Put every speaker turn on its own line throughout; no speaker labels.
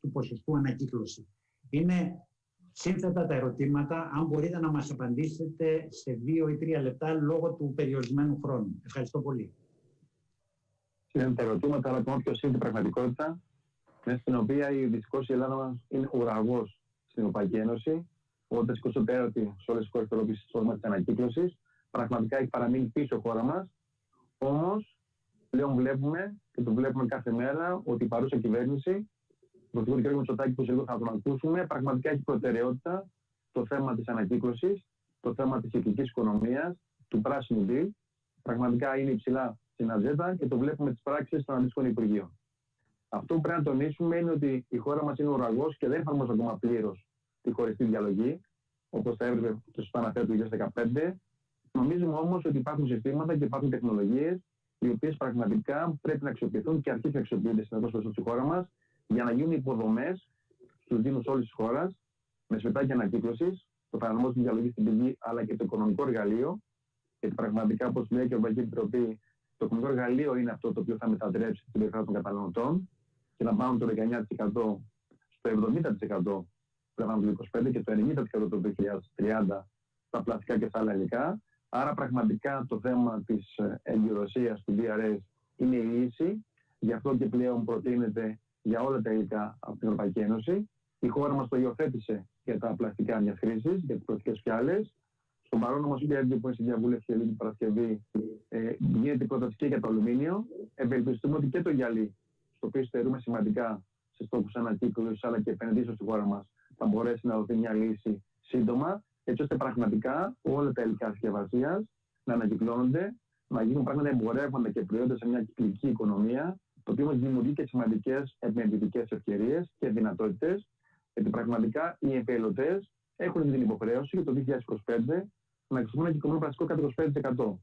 του ποσοστού ανακύκλωσης. Είναι σύνθετα τα ερωτήματα, αν μπορείτε να μας απαντήσετε σε 2 ή 3 λεπτά λόγω του περιορισμένου χρόνου. Ευχαριστώ πολύ.
Είναι τα ερωτήματα, αλλά ακόμα πιο σύντομη πραγματικότητα, μέσα στην οποία δυστυχώς η Ελλάδα μας είναι ουραγός στην Ευρωπαϊκή Ένωση, όταν σηκώσω σε όλες τις χώρες της Ευρώπης στο θέμα της ανακύκλωσης. Πραγματικά έχει παραμείνει πίσω η χώρα μας. Όμως, πλέον βλέπουμε και το βλέπουμε κάθε μέρα ότι η παρούσα κυβέρνηση, το Πρωθυπουργό κ. Μητσοτάκη, που σε λίγο θα τον ακούσουμε, πραγματικά έχει προτεραιότητα το θέμα της ανακύκλωσης, το θέμα της κυκλικής οικονομίας, του πράσινου deal. Πραγματικά είναι υψηλά στην ατζέντα και το βλέπουμε τις πράξεις των αντίστοιχων υπουργείων. Αυτό που πρέπει να τονίσουμε είναι ότι η χώρα μας είναι ουραγός και δεν εφαρμόζει ακόμα πλήρως τη χωριστή διαλογή, όπως θα έπρεπε και σωστά αναφέρει το 2015. Νομίζουμε όμως ότι υπάρχουν συστήματα και υπάρχουν τεχνολογίες οι οποίες πραγματικά πρέπει να αξιοποιηθούν και αρχίσουν να αξιοποιούνται συνεχώς στη χώρα μας για να γίνουν υποδομές στους δήμους όλης της χώρας με σπιτάκια ανακύκλωσης, το παρανομός της διαλογής στην πηγή αλλά και το οικονομικό εργαλείο. Γιατί πραγματικά, όπως λέει και η Ευρωπαϊκή Επιτροπή, το οικονομικό εργαλείο είναι αυτό το οποίο θα μετατρέψει την περιφέρεια των καταναλωτών και να πάμε το 19% στο 70% πλέον το 2025 και το 90% το 2030 στα πλαστικά και στα άλλα υλικά. Άρα πραγματικά το θέμα της εγκυρωσίας του DRS είναι η λύση. Γι' αυτό και πλέον προτείνεται για όλα τα υλικά από την Ευρωπαϊκή Ένωση. Η χώρα μας το υιοθέτησε για τα πλαστικά μιας χρήσης, για τις πλαστικές φιάλες. Στον παρόν όμως σχέδιο που είναι στη διαβούλευση για την Παρασκευή γίνεται η πρόταση και για το αλουμίνιο. Ευελπιστούμε ότι και το γυαλί, στο οποίο στερούμε σημαντικά σε στόχους ανακύκλωσης αλλά και επενδύσεων στη χώρα μας, θα μπορέσει να δοθεί μια λύση σύντομα, έτσι ώστε πραγματικά όλα τα υλικά συσκευασίας να ανακυκλώνονται, να γίνουν πράγματα εμπορεύματα και προϊόντα σε μια κυκλική οικονομία, το οποίο μας δημιουργεί και σημαντικές επενδυτικές ευκαιρίες και δυνατότητες, γιατί πραγματικά οι επελωτές έχουν την υποχρέωση για το 2025 να χρησιμοποιούν ένα κυκλομένο πλαστικό κατά 25%.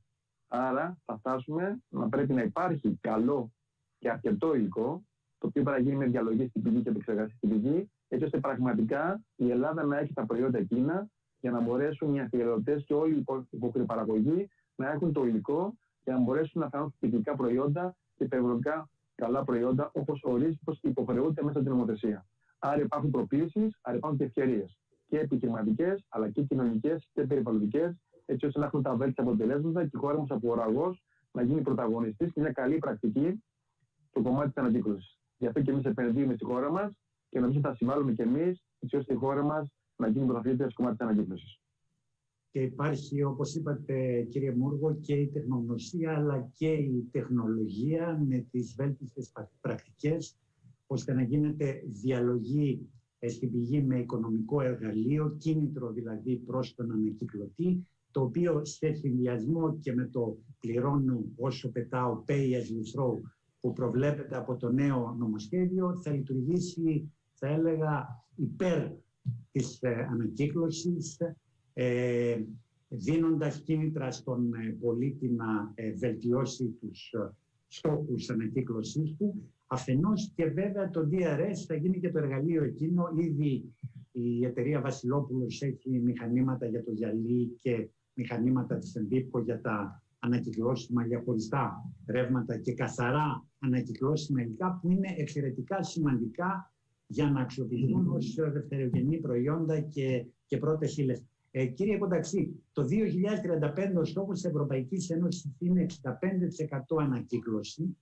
Άρα θα φτάσουμε να πρέπει να υπάρχει καλό και αρκετό υλικό, το οποίο πρέπει να γίνει με διαλογή στην πηγή και επεξεργασία στην πηγή, έτσι ώστε πραγματικά η Ελλάδα να έχει τα προϊόντα εκείνα για να μπορέσουν οι αφιερωτές και όλοι οι υπόκριτοι παραγωγοί να έχουν το υλικό για να μπορέσουν να κάνουν κυκλικά προϊόντα και περιβαλλοντικά καλά προϊόντα όπως ορίζει, όπως υποχρεούνται μέσα στην νομοθεσία. Άρα υπάρχουν προκλήσεις, άρα υπάρχουν και ευκαιρίες και επιχειρηματικές, αλλά και κοινωνικές και περιβαλλοντικές, έτσι ώστε να έχουν τα βέλτιστα αποτελέσματα και η χώρα μας από ουραγός να γίνει πρωταγωνιστής και μια καλή πρακτική στο κομμάτι της ανακύκλωσης. Γι' αυτό και εμείς επενδύουμε στη χώρα μας και νομίζω θα συμβάλλουμε και εμείς, έτσι ώστε η χώρα μας να γίνει πρωταθλήτρια στο κομμάτι της ανακύκλωσης.
Και υπάρχει, όπως είπατε κύριε Μούργο, και η τεχνογνωσία αλλά και η τεχνολογία με τις βέλτιστες πρακτικές, ώστε να γίνεται διαλογή στην πηγή με οικονομικό εργαλείο, κίνητρο δηλαδή προς τον ανακυκλωτή, το οποίο σε συνδυασμό και με το πληρώνω όσο πετάω, pay as you throw, που προβλέπεται από το νέο νομοσχέδιο, θα λειτουργήσει, θα έλεγα, υπέρ της ανακύκλωσης, δίνοντας κίνητρα στον πολίτη να βελτιώσει τους στόχους ανακύκλωσης του. Αφενός και βέβαια το DRS θα γίνει και το εργαλείο εκείνο. Ήδη η εταιρεία Βασιλόπουλος έχει μηχανήματα για το γυαλί και μηχανήματα της Εμπίπκο για τα ανακυκλώσιμα, για χωριστά ρεύματα και καθαρά ανακυκλώσιμα υλικά, που είναι εξαιρετικά σημαντικά για να αξιοποιηθούν ως δευτερογενή προϊόντα και πρώτες ύλες. Κύριε Κονταξή, το 2035 ο στόχος της Ευρωπαϊκής Ένωσης είναι 65% ανακύκλωση,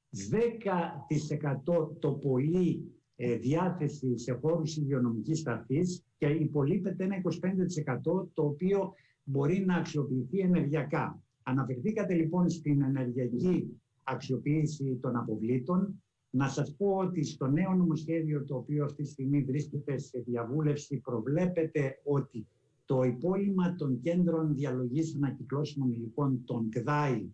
10% το πολύ διάθεση σε χώρους υγειονομικής ταφής και υπολείπεται ένα 25% το οποίο μπορεί να αξιοποιηθεί ενεργειακά. Αναφερθήκατε λοιπόν στην ενεργειακή αξιοποίηση των αποβλήτων. Να σας πω ότι στο νέο νομοσχέδιο, το οποίο αυτή τη στιγμή βρίσκεται σε διαβούλευση, προβλέπεται ότι το υπόλοιμα των κέντρων διαλογής ανακυκλώσιμων υλικών, των ΚΔΑΗ,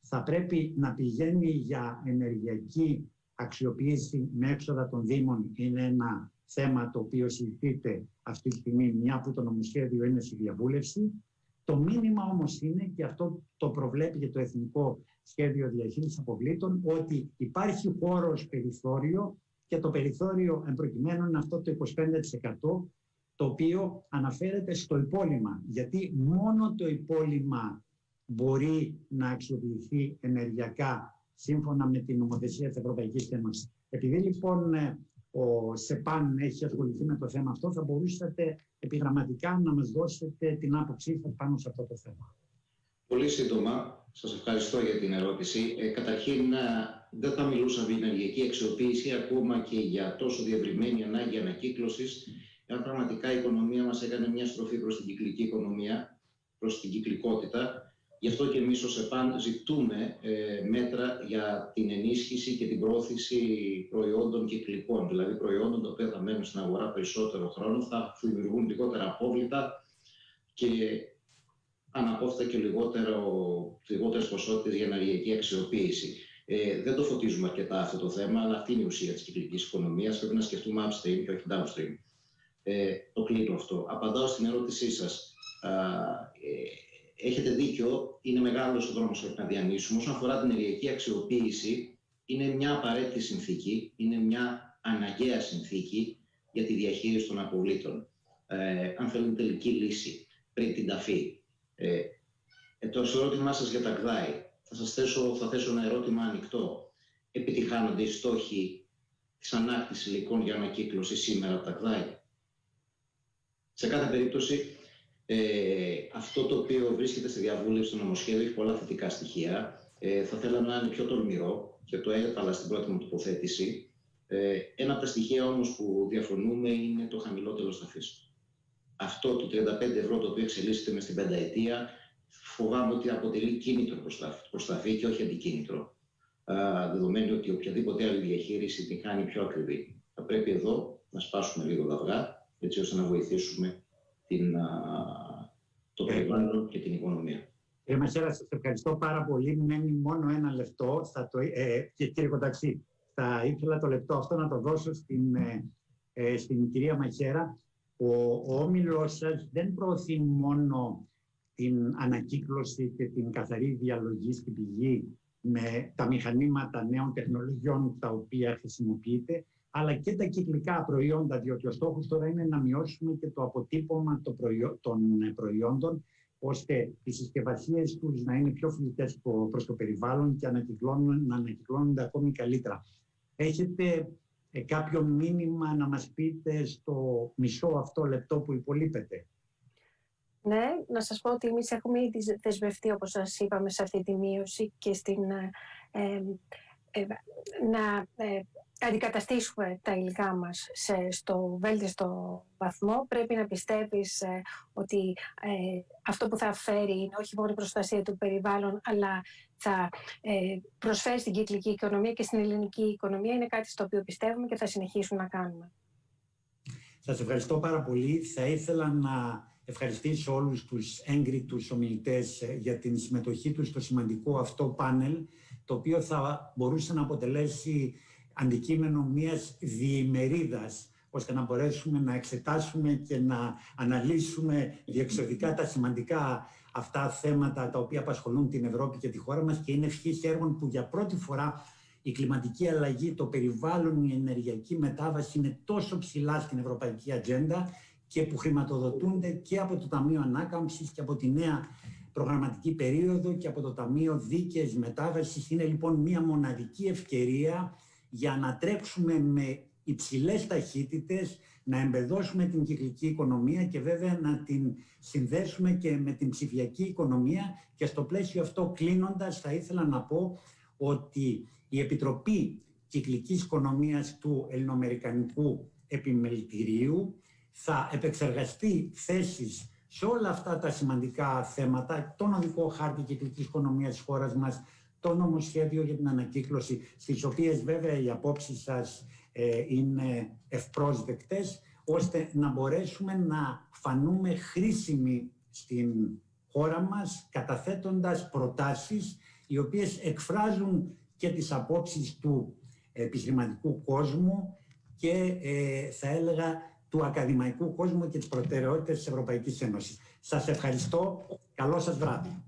θα πρέπει να πηγαίνει για ενεργειακή αξιοποίηση με έξοδα των Δήμων. Είναι ένα θέμα το οποίο συζητείται αυτή τη στιγμή, μια που το νομοσχέδιο είναι στη διαβούλευση. Το μήνυμα όμως είναι, και αυτό το προβλέπει και το Εθνικό Σχέδιο Διαχείρισης Αποβλήτων, ότι υπάρχει χώρος περιθώριο και το περιθώριο εμπροκειμένου είναι αυτό το 25%, το οποίο αναφέρεται στο υπόλοιμα, γιατί μόνο το υπόλοιμα μπορεί να αξιοποιηθεί ενεργειακά σύμφωνα με την νομοθεσία της Ευρωπαϊκής Ένωσης. Επειδή λοιπόν ο ΣΕΠΑΝ έχει ασχοληθεί με το θέμα αυτό. Θα μπορούσατε επιγραμματικά να μας δώσετε την άποψή σας πάνω σε αυτό το θέμα?
Πολύ σύντομα, σας ευχαριστώ για την ερώτηση. Καταρχήν, δεν θα μιλούσα για ενεργειακή αξιοποίηση, ακόμα και για τόσο διευρυμένη ανάγκη ανακύκλωσης, αν πραγματικά η οικονομία μας έκανε μια στροφή προς την κυκλική οικονομία, προς την κυκλικότητα. Γι' αυτό και εμείς ως ΕΠΑΝ ζητούμε μέτρα για την ενίσχυση και την προώθηση προϊόντων κυκλικών, δηλαδή προϊόντων τα οποία θα μένουν στην αγορά περισσότερο χρόνο, θα δημιουργούν λιγότερα απόβλητα και αναπόφευκτα και λιγότερες ποσότητες για ενεργειακή αξιοποίηση. Δεν το φωτίζουμε αρκετά αυτό το θέμα, αλλά αυτή είναι η ουσία της κυκλικής οικονομίας. Πρέπει να σκεφτούμε upstream και όχι downstream. Το κλείνω αυτό. Απαντάω στην ερώτησή σας. Έχετε δίκιο, είναι μεγάλος ο δρόμος που πρέπει να διανύσουμε. Όσον αφορά την ενεργειακή αξιοποίηση, είναι μια απαραίτητη συνθήκη, είναι μια αναγκαία συνθήκη για τη διαχείριση των αποβλήτων. Αν θέλουμε τελική λύση πριν την ταφή. Το ερώτημά σας για τα ΚΔΑΗ, θα θέσω ένα ερώτημα ανοιχτό. Επιτυχάνονται οι στόχοι της ανάκτησης υλικών για ανακύκλωση σήμερα από τα ΚΔΑΗ? Σε κάθε περίπτωση, αυτό το οποίο βρίσκεται στη διαβούλευση στο νομοσχέδιο έχει πολλά θετικά στοιχεία. Θα θέλαμε να είναι πιο τολμηρό και το έβαλα στην πρώτη μου τοποθέτηση. Ένα από τα στοιχεία όμως που διαφωνούμε είναι το χαμηλό τέλος ταφής. Αυτό το 35 ευρώ το οποίο εξελίσσεται μες στην πενταετία, φοβάμαι ότι αποτελεί κίνητρο προς ταφή και όχι αντικίνητρο. Δεδομένου ότι οποιαδήποτε άλλη διαχείριση την κάνει πιο ακριβή. Θα πρέπει εδώ να σπάσουμε λίγο τα αυγά, έτσι ώστε να βοηθήσουμε το περιβάλλον και την οικονομία.
Κύριε Μαχαίρα, σας ευχαριστώ πάρα πολύ. Μένει μόνο ένα λεπτό. Και κύριε Κονταξή, θα ήθελα το λεπτό αυτό να το δώσω στην κυρία Μαχαίρα. Ο όμιλος σας δεν προωθεί μόνο την ανακύκλωση και την καθαρή διαλογή στην πηγή με τα μηχανήματα νέων τεχνολογιών τα οποία χρησιμοποιείτε, αλλά και τα κυκλικά προϊόντα, διότι ο στόχος τώρα είναι να μειώσουμε και το αποτύπωμα των προϊόντων, ώστε οι συσκευασίες τους να είναι πιο φιλικές προς το περιβάλλον και να ανακυκλώνονται ακόμη καλύτερα. Έχετε κάποιο μήνυμα να μας πείτε στο μισό αυτό λεπτό που υπολείπετε?
Ναι, να σας πω ότι εμείς έχουμε ήδη δεσμευτεί, όπως σας είπαμε, σε αυτή τη μείωση και να αντικαταστήσουμε τα υλικά μας στο βέλτιστο βαθμό. Πρέπει να πιστεύεις ότι αυτό που θα φέρει είναι όχι μόνο η προστασία του περιβάλλον, αλλά θα προσφέρει στην κυκλική οικονομία και στην ελληνική οικονομία. Είναι κάτι στο οποίο πιστεύουμε και θα συνεχίσουμε να κάνουμε.
Σας ευχαριστώ πάρα πολύ. Θα ήθελα να ευχαριστήσω όλους τους έγκριτους ομιλητές για την συμμετοχή τους στο σημαντικό αυτό πάνελ, το οποίο θα μπορούσε να αποτελέσει αντικείμενο μιας διημερίδας, ώστε να μπορέσουμε να εξετάσουμε και να αναλύσουμε διεξοδικά τα σημαντικά αυτά θέματα τα οποία απασχολούν την Ευρώπη και τη χώρα μας, και είναι ευχής έργων που για πρώτη φορά η κλιματική αλλαγή, το περιβάλλον, η ενεργειακή μετάβαση είναι τόσο ψηλά στην ευρωπαϊκή ατζέντα και που χρηματοδοτούνται και από το Ταμείο Ανάκαμψης και από τη νέα προγραμματική περίοδο και από το Ταμείο Δίκαιης Μετάβασης. Είναι λοιπόν μια μοναδική ευκαιρία για να τρέξουμε με υψηλές ταχύτητες, να εμπεδώσουμε την κυκλική οικονομία και βέβαια να την συνδέσουμε και με την ψηφιακή οικονομία. Και στο πλαίσιο αυτό, κλείνοντας, θα ήθελα να πω ότι η Επιτροπή Κυκλικής Οικονομίας του Ελληνοαμερικανικού Επιμελητηρίου θα επεξεργαστεί θέσεις σε όλα αυτά τα σημαντικά θέματα, τον οδικό χάρτη κυκλικής οικονομίας της χώρας μας, το νομοσχέδιο για την ανακύκλωση, στις οποίες βέβαια οι απόψεις σας είναι ευπρόσδεκτες, ώστε να μπορέσουμε να φανούμε χρήσιμοι στην χώρα μας, καταθέτοντας προτάσεις οι οποίες εκφράζουν και τις απόψεις του επιχειρηματικού κόσμου και θα έλεγα του ακαδημαϊκού κόσμου και τις προτεραιότητες της Ευρωπαϊκής Ένωσης. Σας ευχαριστώ. Καλό σας βράδυ.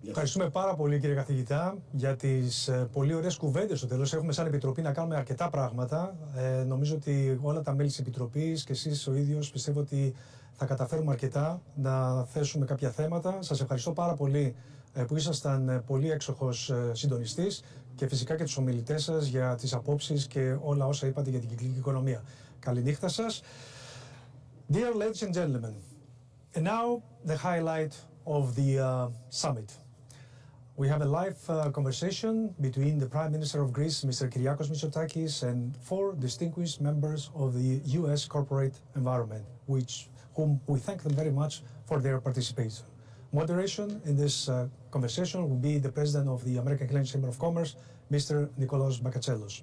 Ευχαριστούμε πάρα πολύ, κύριε καθηγητά, για τις πολύ ωραίες κουβέντες στο τέλος. Έχουμε σαν Επιτροπή να κάνουμε αρκετά πράγματα. Νομίζω ότι όλα τα μέλη της Επιτροπής και εσείς ο ίδιος πιστεύω ότι θα καταφέρουμε αρκετά να θέσουμε κάποια θέματα. Σας ευχαριστώ πάρα πολύ που ήσασταν πολύ έξοχος συντονιστής και φυσικά και τους ομιλητές σας για τις απόψεις και όλα όσα είπατε για την κυκλική οικονομία. Καληνύχτα σας. Dear ladies and gentlemen, and now the highlight of the summit. We have a live conversation between the Prime Minister of Greece, Mr. Kyriakos Mitsotakis, and 4 distinguished members of the US corporate environment, whom we thank them very much for their participation. Moderation in this conversation will be the President of the American Hellenic Chamber of Commerce, Mr. Nikolaos Bakatselos.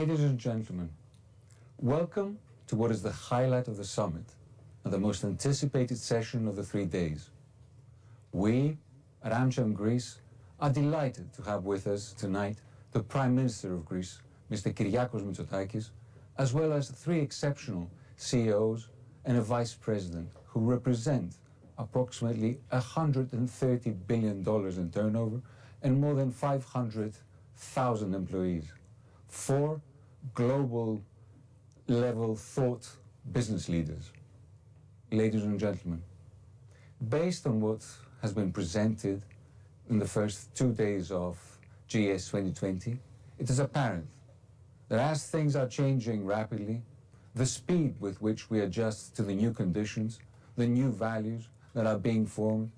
Ladies and gentlemen, welcome to what is the highlight of the summit and the most anticipated session of the 3 days. We at AmCham Greece are delighted to have with us tonight the Prime Minister of Greece, Mr. Kyriakos Mitsotakis, as well as 3 exceptional CEOs and a Vice President who represent approximately $130 billion in turnover and more than 500,000 employees. 4 global level thought business leaders. Ladies and gentlemen, based on what has been presented in the first 2 days of GS 2020, it is apparent that as things are changing rapidly, the speed with which we adjust to the new conditions, the new values that are being formed,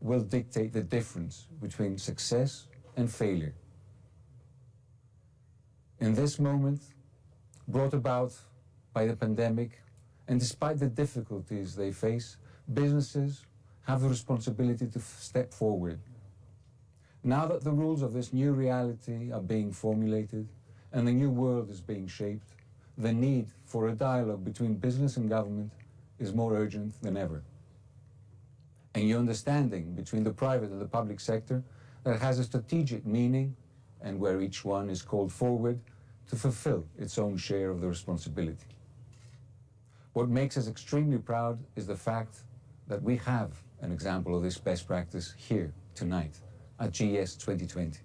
will dictate the difference between success and failure. In this moment, brought about by the pandemic, and despite the difficulties they face, businesses have the responsibility to step forward. Now that the rules of this new reality are being formulated and the new world is being shaped, the need for a dialogue between business and government is more urgent than ever. A new understanding between the private and the public sector that has a strategic meaning and where each one is called forward to fulfill its own share of the responsibility. What makes us extremely proud is the fact that we have an example of this best practice here tonight at GS 2020.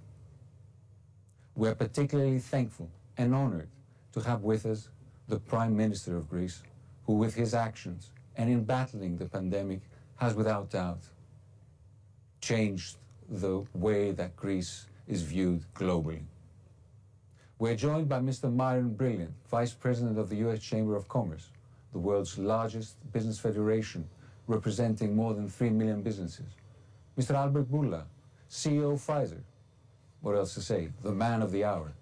We are particularly thankful and honored to have with us the Prime Minister of Greece, who with his actions and in battling the pandemic has without doubt changed the way that Greece is viewed globally. We're joined by Mr. Myron Brilliant, Vice President of the US Chamber of Commerce, the world's largest business federation, representing more than 3 million businesses. Mr. Albert Bourla, CEO of Pfizer. What else to say? The man of the hour.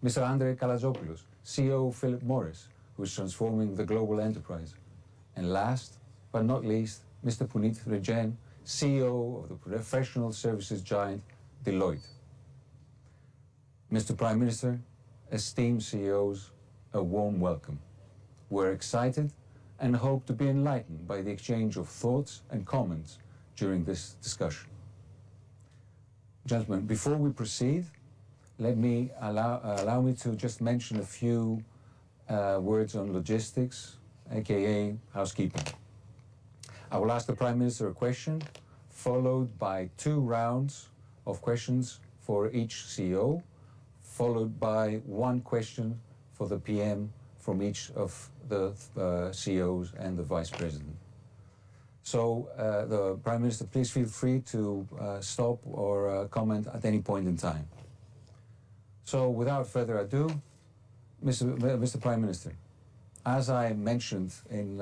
Mr. Andrei Kalazopoulos, CEO of Philip Morris, who is transforming the global enterprise. And last but not least, Mr. Puneet Rejain, CEO of the professional services giant Deloitte. Mr. Prime Minister, esteemed CEOs, a warm welcome. We're excited and hope to be enlightened by the exchange of thoughts and comments during this discussion. Gentlemen, before we proceed, let me allow me to just mention a few words on logistics, aka housekeeping. I will ask the Prime Minister a question, followed by 2 rounds of questions for each CEO, followed by 1 question for the PM from each of the CEOs and the Vice President. So the Prime Minister, please feel free to stop or comment at any point in time. So without further ado, Mr. Prime Minister, as I mentioned in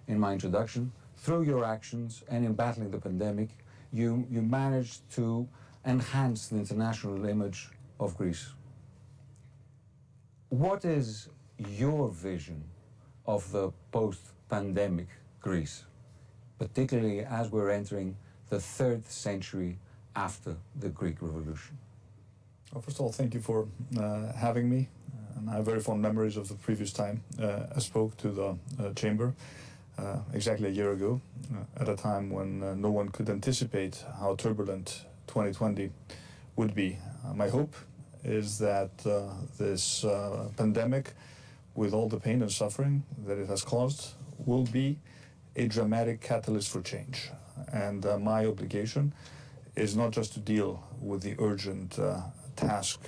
my introduction, through your actions and in battling the pandemic, you managed to enhance the international image of Greece. What is your vision of the post-pandemic Greece, particularly as we're entering the 3rd century after the Greek Revolution?
Well, first of all, thank you for having me. And I have very fond memories of the previous time I spoke to the Chamber exactly a year ago, at a time when no one could anticipate how turbulent 2020 would be. My hope is that this pandemic, with all the pain and suffering that it has caused, will be a dramatic catalyst for change. And my obligation is not just to deal with the urgent task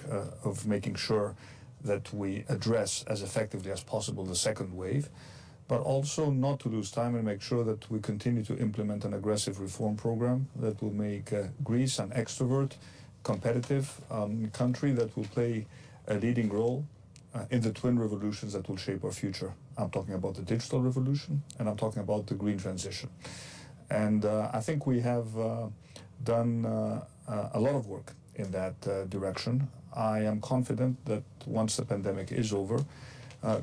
of making sure that we address as effectively as possible the 2nd wave, but also not to lose time and make sure that we continue to implement an aggressive reform program that will make Greece an extrovert, competitive country that will play a leading role in the twin revolutions that will shape our future. I'm talking about the digital revolution, and I'm talking about the green transition. And I think we have done a lot of work in that direction. I am confident that once the pandemic is over,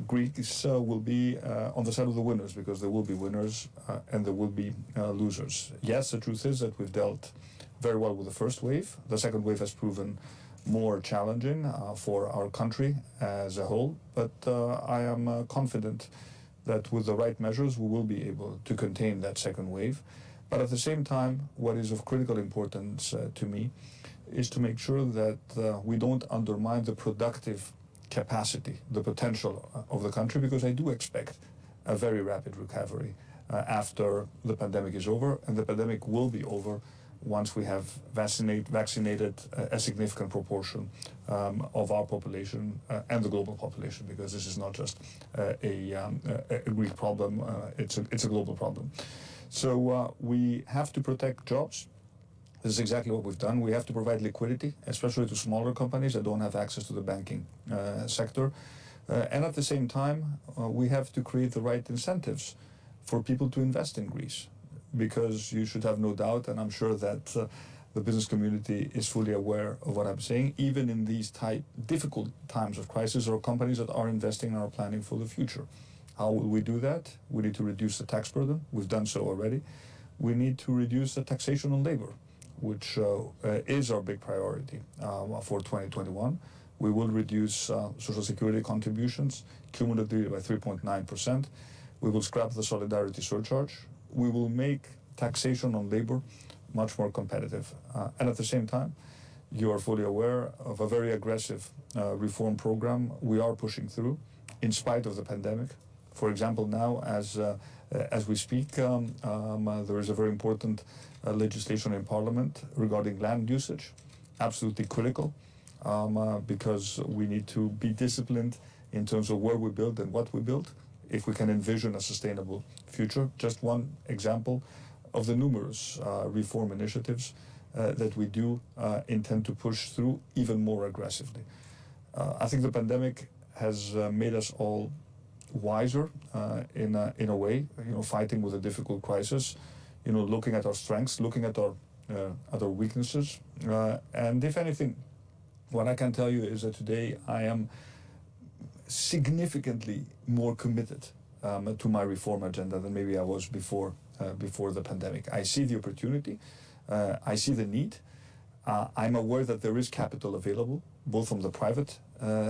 Greece will be on the side of the winners, because there will be winners and there will be losers. Yes, the truth is that we've dealt very well with the 1st wave. The 2nd wave has proven more challenging for our country as a whole, but I am confident that with the right measures we will be able to contain that 2nd wave. But at the same time, what is of critical importance to me is to make sure that we don't undermine the productive capacity, the potential of the country, because I do expect a very rapid recovery after the pandemic is over, and the pandemic will be over once we have vaccinated a significant proportion of our population and the global population, because this is not just a Greek problem, it's a global problem. So we have to protect jobs. This is exactly what we've done. We have to provide liquidity, especially to smaller companies that don't have access to the banking sector. And at the same time, we have to create the right incentives for people to invest in Greece. Because you should have no doubt, and I'm sure that the business community is fully aware of what I'm saying, even in these difficult times of crisis, there are companies that are investing and are planning for the future. How will we do that? We need to reduce the tax burden. We've done so already. We need to reduce the taxation on labor, which is our big priority for 2021. We will reduce Social Security contributions cumulatively by 3.9%. We will scrap the solidarity surcharge. We will make taxation on labor much more competitive. And at the same time, you are fully aware of a very aggressive reform program we are pushing through in spite of the pandemic. For example, now, as we speak, there is a very important legislation in Parliament regarding land usage, absolutely critical, because we need to be disciplined in terms of where we build and what we build, if we can envision a sustainable future. Just one example of the numerous reform initiatives that we do intend to push through even more aggressively. I think the pandemic has made us all wiser in a way, fighting with a difficult crisis, looking at our strengths, looking at our weaknesses, and if anything, what I can tell you is that today I am significantly more committed to my reform agenda than maybe I was before the pandemic. I see the opportunity, I see the need. I'm aware that there is capital available, both from the private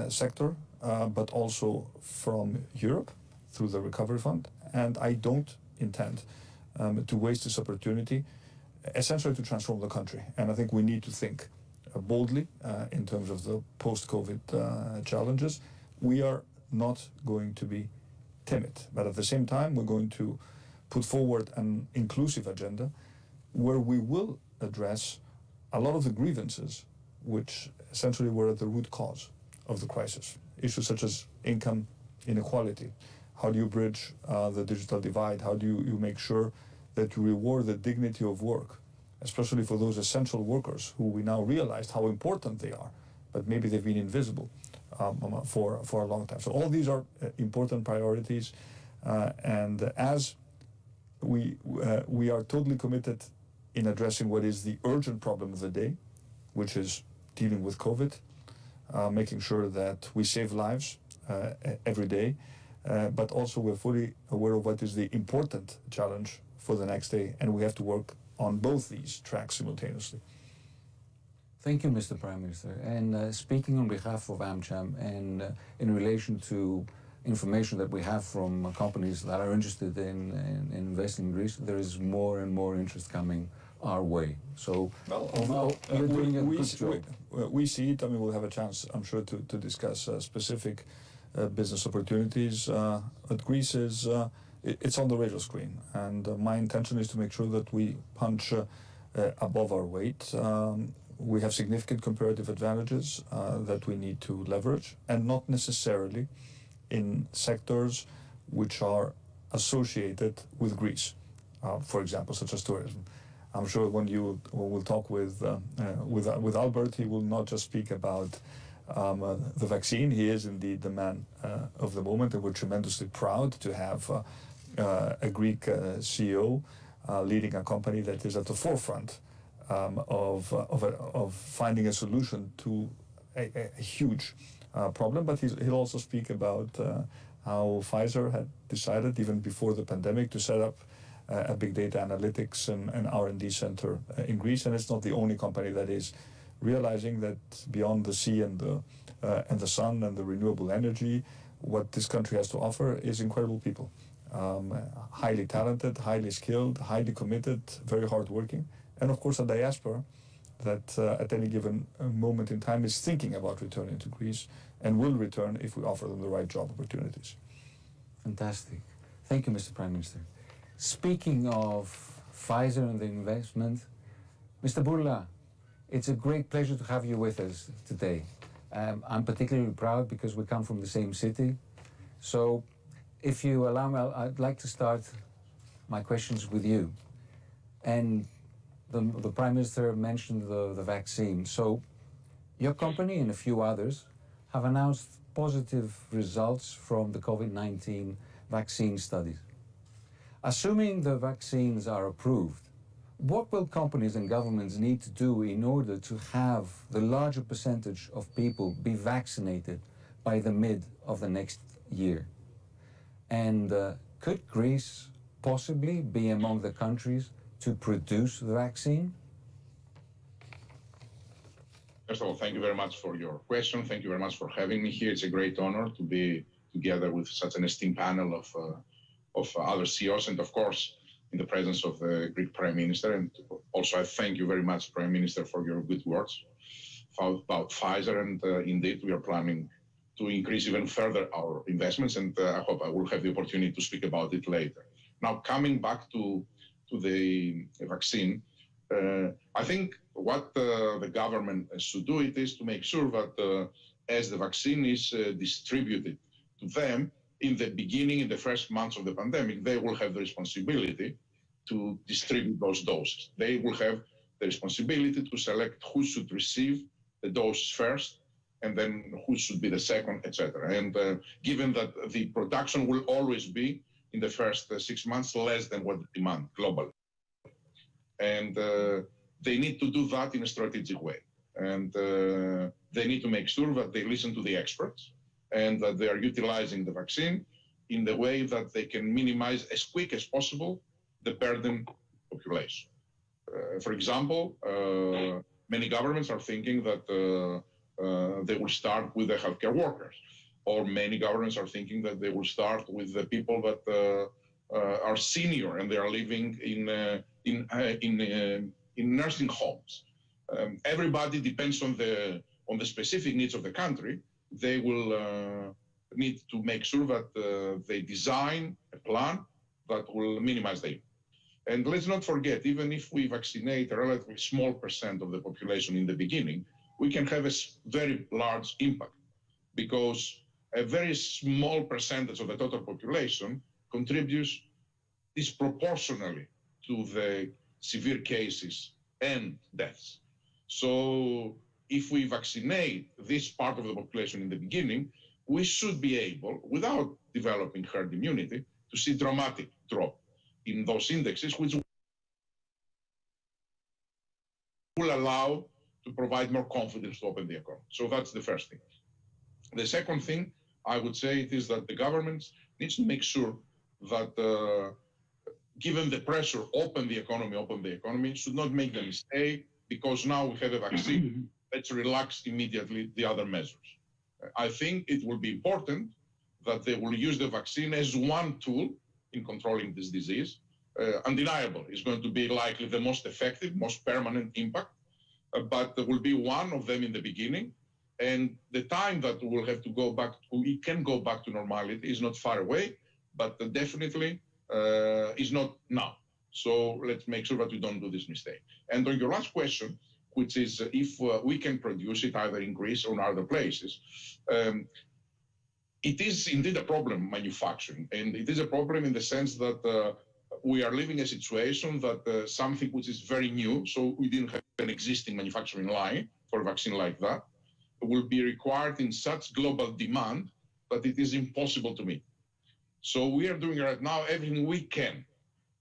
sector, but also from Europe through the Recovery Fund, and I don't intend to waste this opportunity, essentially to transform the country. And I think we need to think boldly in terms of the post-COVID challenges. We are not going to be timid, but at the same time, we're going to put forward an inclusive agenda where we will address a lot of the grievances which essentially were at the root cause of the crisis. Issues such as income inequality. How do you bridge the digital divide? How do you make sure that you reward the dignity of work, especially for those essential workers who we now realized how important they are, but maybe they've been invisible for a long time. So all these are important priorities, and as we are totally committed in addressing what is the urgent problem of the day, which is dealing with COVID, making sure that we save lives every day, but also we're fully aware of what is the important challenge for the next day, and we have to work on both these tracks simultaneously.
Thank you, Mr. Prime Minister. And speaking on behalf of AmCham and in relation to information that we have from companies that are interested in investing in Greece, there is more and more interest coming our way. So you're doing a good job.
We see it. I mean, we'll have a chance, I'm sure, to discuss specific business opportunities. But Greece is, it's on the radar screen. And my intention is to make sure that we punch above our weight. We have significant comparative advantages that we need to leverage, and not necessarily in sectors which are associated with Greece, for example, such as tourism. I'm sure when we'll talk with Albert, he will not just speak about the vaccine. He is indeed the man of the moment, and we're tremendously proud to have a Greek CEO leading a company that is at the forefront of finding a solution to a huge problem. But he'll also speak about how Pfizer had decided, even before the pandemic, to set up a big data analytics and R&D center in Greece. And it's not the only company that is realizing that beyond the sea and the sun and the renewable energy, what this country has to offer is incredible people. Highly talented, highly skilled, highly committed, very hardworking. And of course a diaspora that at any given moment in time is thinking about returning to Greece and will return if we offer them the right job opportunities.
Fantastic. Thank you, Mr. Prime Minister. Speaking of Pfizer and the investment, Mr. Bourla, it's a great pleasure to have you with us today. I'm particularly proud because we come from the same city. So if you allow me, I'd like to start my questions with you. And the Prime Minister mentioned the vaccine. So your company and a few others have announced positive results from the COVID-19 vaccine studies. Assuming the vaccines are approved, what will companies and governments need to do in order to have the larger percentage of people be vaccinated by the mid of the next year? And could Greece possibly be among the countries to produce the vaccine?
First of all, thank you very much for your question. Thank you very much for having me here. It's a great honor to be together with such an esteemed panel of other CEOs, and of course, in the presence of the Greek Prime Minister. And also, I thank you very much, Prime Minister, for your good words about Pfizer. And indeed, we are planning to increase even further our investments, and I hope I will have the opportunity to speak about it later. Now, coming back to the vaccine, I think what the government should do it is to make sure that as the vaccine is distributed to them in the beginning, in the first months of the pandemic, they will have the responsibility to distribute those doses. They will have the responsibility to select who should receive the doses first and then who should be the second, etc. And given that the production will always be in the first 6 months less than what the demand globally. And they need to do that in a strategic way. And they need to make sure that they listen to the experts and that they are utilizing the vaccine in the way that they can minimize as quick as possible the burden population. For example, many governments are thinking that they will start with the healthcare workers, or many governments are thinking that they will start with the people that are senior and they are living in nursing homes. Everybody depends on the specific needs of the country. They will need to make sure that they design a plan that will minimize the impact. And let's not forget, even if we vaccinate a relatively small percent of the population in the beginning, we can have a very large impact, because a very small percentage of the total population contributes disproportionately to the severe cases and deaths. So if we vaccinate this part of the population in the beginning, we should be able, without developing herd immunity, to see dramatic drop in those indexes, which will allow to provide more confidence to open the economy. So that's the first thing. The second thing I would say is that the government needs to make sure that given the pressure, open the economy, should not make the mistake, because now we have a vaccine, let's relax immediately the other measures. I think it will be important that they will use the vaccine as one tool in controlling this disease. Undeniable, it's going to be likely the most effective, most permanent impact, but there will be one of them in the beginning. And the time that we'll have to go back, we can go back to normality is not far away, but definitely is not now. So let's make sure that we don't do this mistake. And on your last question, which is if we can produce it either in Greece or in other places, it is indeed a problem, manufacturing. And it is a problem in the sense that we are living a situation that something which is very new, so we didn't have an existing manufacturing line for a vaccine like that, will be required in such global demand that it is impossible to meet. So we are doing right now everything we can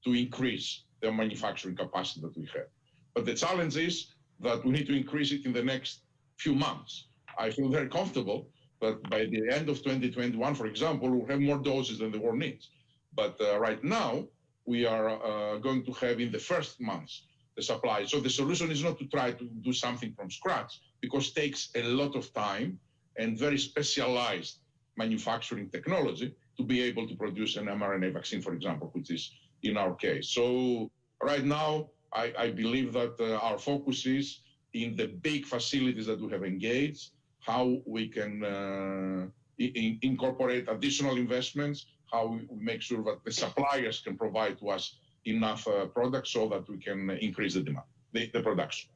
to increase the manufacturing capacity that we have. But the challenge is that we need to increase it in the next few months. I feel very comfortable that by the end of 2021, for example, we'll have more doses than the world needs. But right now, we are going to have in the first months the supply. So the solution is not to try to do something from scratch, because it takes a lot of time and very specialized manufacturing technology to be able to produce an mRNA vaccine, for example, which is in our case. So right now, I believe that our focus is in the big facilities that we have engaged, how we can incorporate additional investments, how we make sure that the suppliers can provide to us enough products so that we can increase the demand, the production.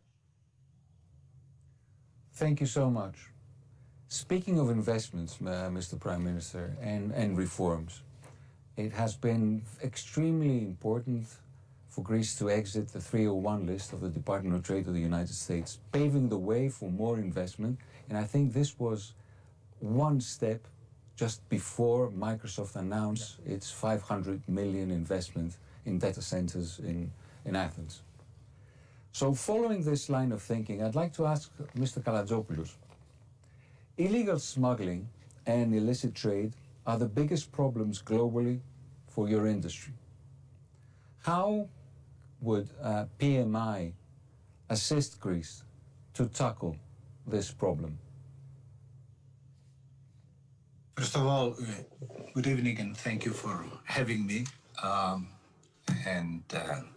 Thank you so much. Speaking of investments, Mr. Prime Minister, and reforms, it has been extremely important for Greece to exit the 301 list of the Department of Trade of the United States, paving the way for more investment. And I think this was one step just before Microsoft announced its 500 million investment in data centers in Athens. So following this line of thinking, I'd like to ask Mr. Kalatzopoulos, illegal smuggling and illicit trade are the biggest problems globally for your industry. How would PMI assist Greece to tackle this problem?
First of all, good evening and thank you for having me.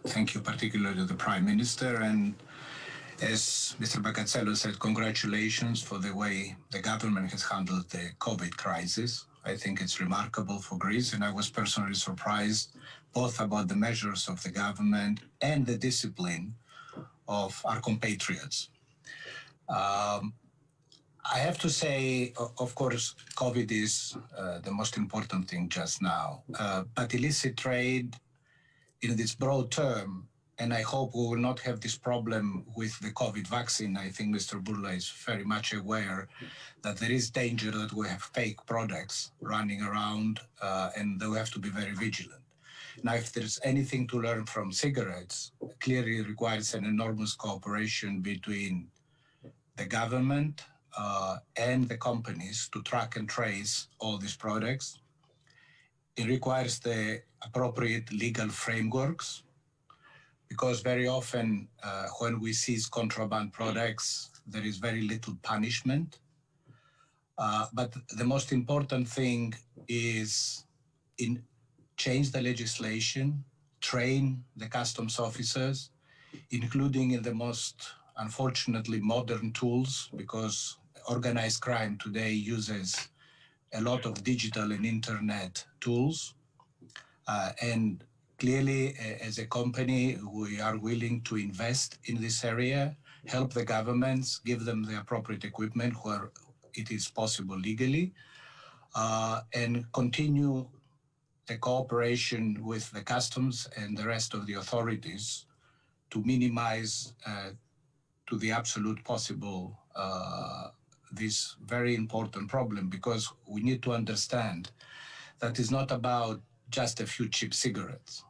Thank you particularly to the Prime Minister. And as Mr. Bakatsello said, congratulations for the way the government has handled the COVID crisis. I think it's remarkable for Greece, and I was personally surprised both about the measures of the government and the discipline of our compatriots. I have to say, of course, COVID is the most important thing just now, but illicit trade in this broad term and I hope we will not have this problem with the COVID vaccine. I think Mr. Burla is very much aware that there is danger that we have fake products running around, and we have to be very vigilant. Now, if there's anything to learn from cigarettes, clearly it requires an enormous cooperation between the government and the companies to track and trace all these products. It requires the appropriate legal frameworks, because very often when we seize contraband products, there is very little punishment. But the most important thing is change the legislation, train the customs officers, including in the most, unfortunately, modern tools, because organized crime today uses a lot of digital and internet tools. And clearly, as a company, we are willing to invest in this area, help the governments, give them the appropriate equipment where it is possible legally, and continue the cooperation with the customs and the rest of the authorities to minimize to the absolute possible this very important problem, because we need to understand that it's not about just a few cheap cigarettes.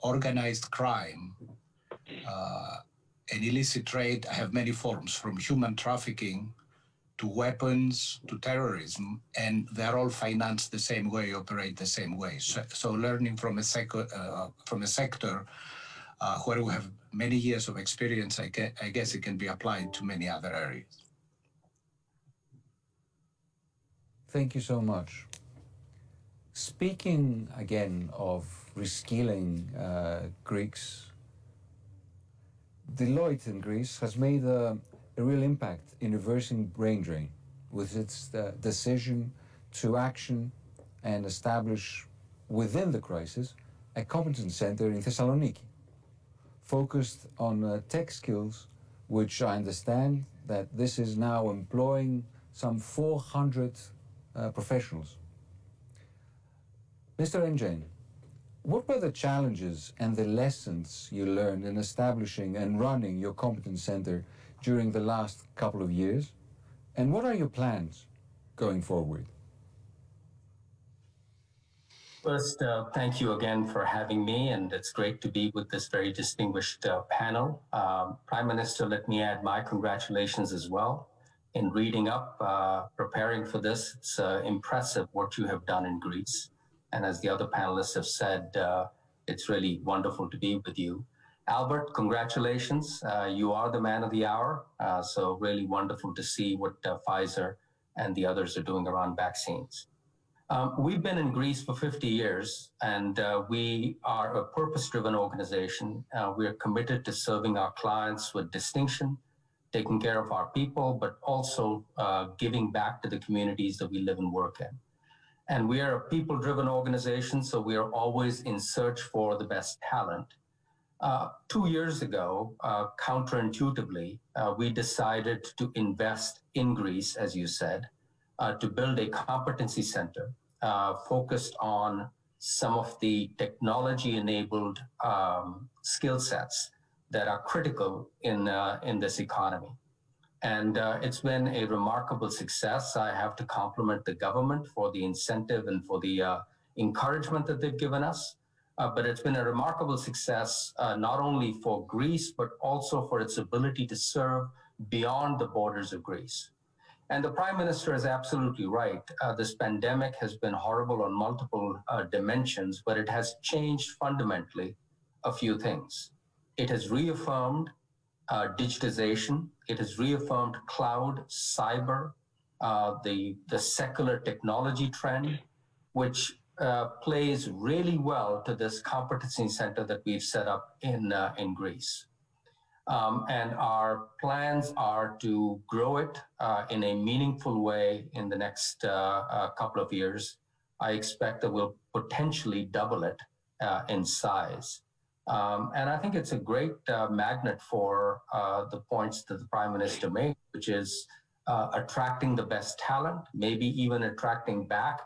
Organized crime and illicit trade have many forms, from human trafficking to weapons to terrorism, and they're all financed the same way, operate the same way. So learning from a sector where we have many years of experience, I guess it can be applied to many other areas.
Thank you so much. Speaking again of reskilling Greeks, Deloitte in Greece has made a real impact in reversing brain drain with its decision to action and establish within the crisis a competence center in Thessaloniki, focused on tech skills, which I understand that this is now employing some 400 professionals. Mr. Engen, what were the challenges and the lessons you learned in establishing and running your competence center during the last couple of years? And what are your plans going forward?
First, thank you again for having me, and it's great to be with this very distinguished panel. Prime Minister, let me add my congratulations as well. In reading up, preparing for this, it's impressive what you have done in Greece. And as the other panelists have said, it's really wonderful to be with you. Albert, congratulations. You are the man of the hour. So really wonderful to see what Pfizer and the others are doing around vaccines. We've been in Greece for 50 years, and we are a purpose-driven organization. We are committed to serving our clients with distinction, taking care of our people, but also giving back to the communities that we live and work in. And we are a people-driven organization, so we are always in search for the best talent. 2 years ago, counterintuitively, we decided to invest in Greece, as you said, to build a competency center focused on some of the technology-enabled skill sets that are critical in this economy. And it's been a remarkable success. I have to compliment the government for the incentive and for the encouragement that they've given us. But it's been a remarkable success, not only for Greece, but also for its ability to serve beyond the borders of Greece. And the Prime Minister is absolutely right. This pandemic has been horrible on multiple dimensions, but it has changed fundamentally a few things. It has reaffirmed digitization. It has reaffirmed cloud, cyber, the secular technology trend, which plays really well to this competency center that we've set up in Greece. And our plans are to grow it in a meaningful way in the next couple of years. I expect that we'll potentially double it in size. And I think it's a great magnet for the points that the Prime Minister made, which is attracting the best talent, maybe even attracting back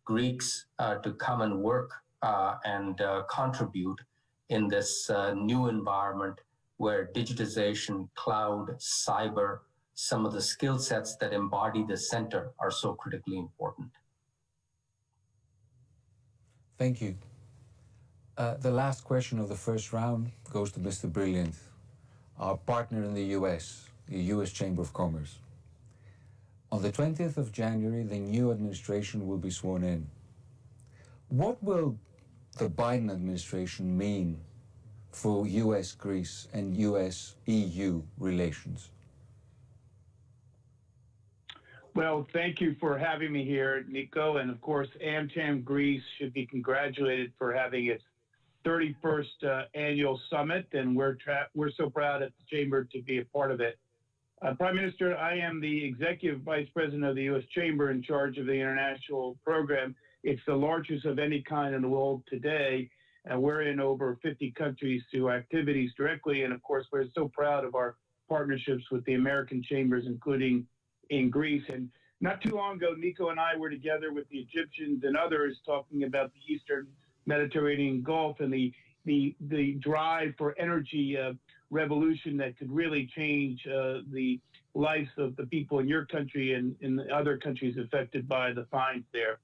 Greeks to come and work and contribute in this new environment where digitization, cloud, cyber, some of the skill sets that embody the center are so critically important.
Thank you. The last question of the first round goes to Mr. Brilliant, our partner in the US, the US Chamber of Commerce. On the 20th of January, the new administration will be sworn in. What will the Biden administration mean for US-Greece and US-EU relations?
Well, thank you for having me here, Nico. And of course, AmCham Greece should be congratulated for having its 31st annual summit, and we're so proud at the Chamber to be a part of it. Prime Minister, I am the Executive Vice President of the U.S. Chamber in charge of the international program. It's the largest of any kind in the world today, and we're in over 50 countries through activities directly. And of course, we're so proud of our partnerships with the American chambers, including in Greece. And not too long ago, Nico and I were together with the Egyptians and others talking about the Eastern Mediterranean Gulf and the drive for energy revolution that could really change the lives of the people in your country and in the other countries affected by the fines there.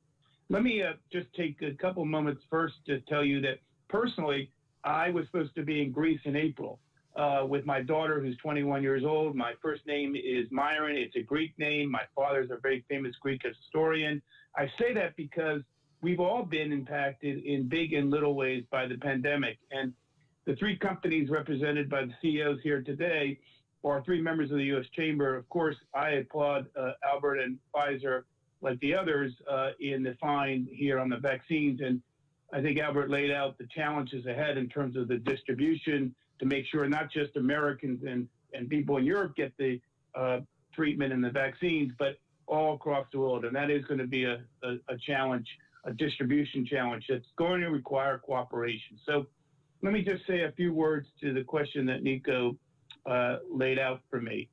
Let me just take a couple moments first to tell you that personally, I was supposed to be in Greece in April with my daughter, who's 21 years old. My first name is Myron. It's a Greek name. My father's a very famous Greek historian. I say that because we've all been impacted in big and little ways by the pandemic. And the three companies represented by the CEOs here today are three members of the U.S. Chamber. Of course, I applaud Albert and Pfizer, like the others, in the fine here on the vaccines. And I think Albert laid out the challenges ahead in terms of the distribution to make sure not just Americans and people in Europe get the treatment and the vaccines, but all across the world. And that is going to be a challenge, a distribution challenge that's going to require cooperation. So let me just say a few words to the question that Nico laid out for me.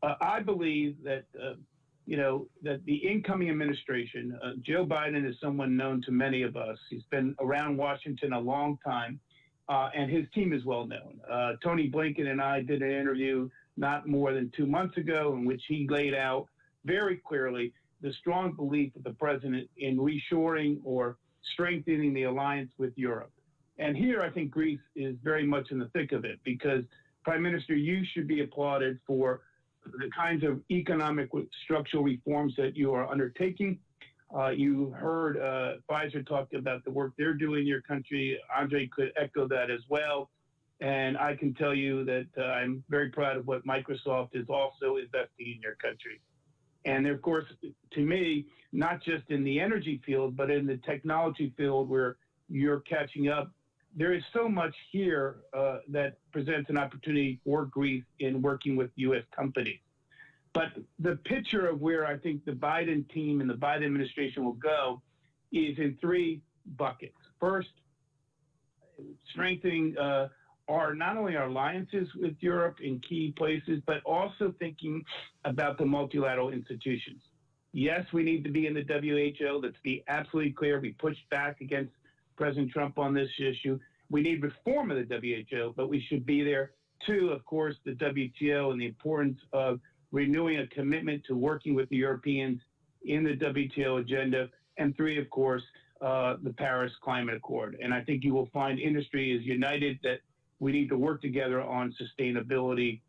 I believe that, that the incoming administration, Joe Biden is someone known to many of us. He's been around Washington a long time, and his team is well known. Tony Blinken and I did an interview not more than 2 months ago in which he laid out very clearly the strong belief of the president in reshoring or strengthening the alliance with Europe. And here I think Greece is very much in the thick of it because, Prime Minister, you should be applauded for the kinds of economic structural reforms that you are undertaking. You heard Pfizer talk about the work they're doing in your country. Andre could echo that as well. And I can tell you that I'm very proud of what Microsoft is also investing in your country. And of course, to me, not just in the energy field, but in the technology field where you're catching up, there is so much here that presents an opportunity for Greece in working with U.S. companies. But the picture of where I think the Biden team and the Biden administration will go is in three buckets. First, strengthening not only our alliances with Europe in key places, but also thinking about the multilateral institutions. Yes, we need to be in the WHO. Let's be absolutely clear. We pushed back against President Trump on this issue. We need reform of the WHO, but we should be there. Two, of course, the WTO and the importance of renewing a commitment to working with the Europeans in the WTO agenda. And three, of course, the Paris Climate Accord. And I think you will find industry is united that we need to work together on sustainability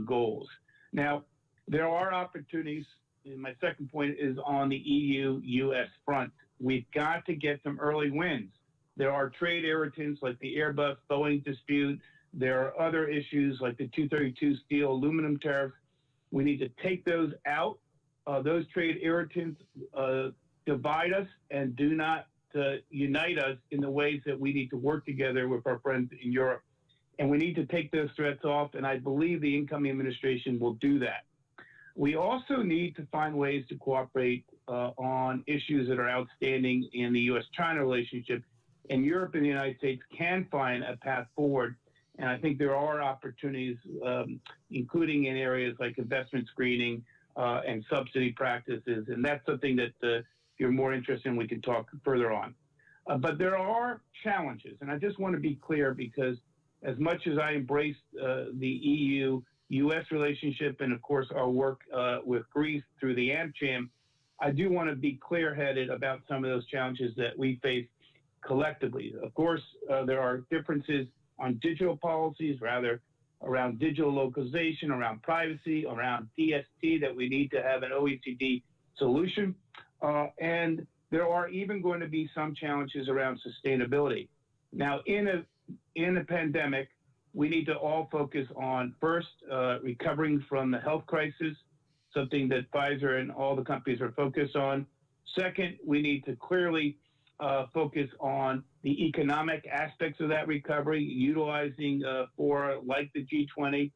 goals. Now, there are opportunities, and my second point is on the EU-US front. We've got to get some early wins. There are trade irritants like the Airbus-Boeing dispute. There are other issues like the 232 steel aluminum tariffs. We need to take those out. Those trade irritants divide us and do not unite us in the ways that we need to work together with our friends in Europe. And we need to take those threats off, and I believe the incoming administration will do that. We also need to find ways to cooperate on issues that are outstanding in the U.S.-China relationship, and Europe and the United States can find a path forward. And I think there are opportunities, including in areas like investment screening and subsidy practices, and that's something that if you're more interested in, we can talk further on. But there are challenges, and I just want to be clear because as much as I embrace the EU-US relationship and, of course, our work with Greece through the AmCham, I do want to be clear-headed about some of those challenges that we face collectively. Of course, there are differences on digital policies, rather around digital localization, around privacy, around DST, that we need to have an OECD solution. And there are even going to be some challenges around sustainability. Now, in a pandemic, we need to all focus on, first, recovering from the health crisis, something that Pfizer and all the companies are focused on. Second, we need to clearly focus on the economic aspects of that recovery, utilizing fora like the G20.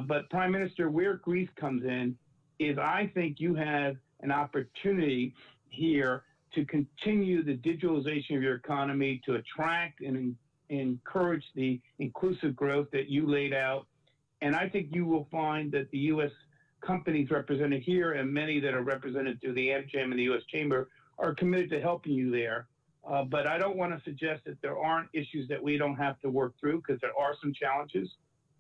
But Prime Minister, where Greece comes in is I think you have an opportunity here to continue the digitalization of your economy, to attract and encourage the inclusive growth that you laid out. And I think you will find that the U.S. companies represented here and many that are represented through the AmCham and the U.S. Chamber are committed to helping you there. But I don't want to suggest that there aren't issues that we don't have to work through, because there are some challenges.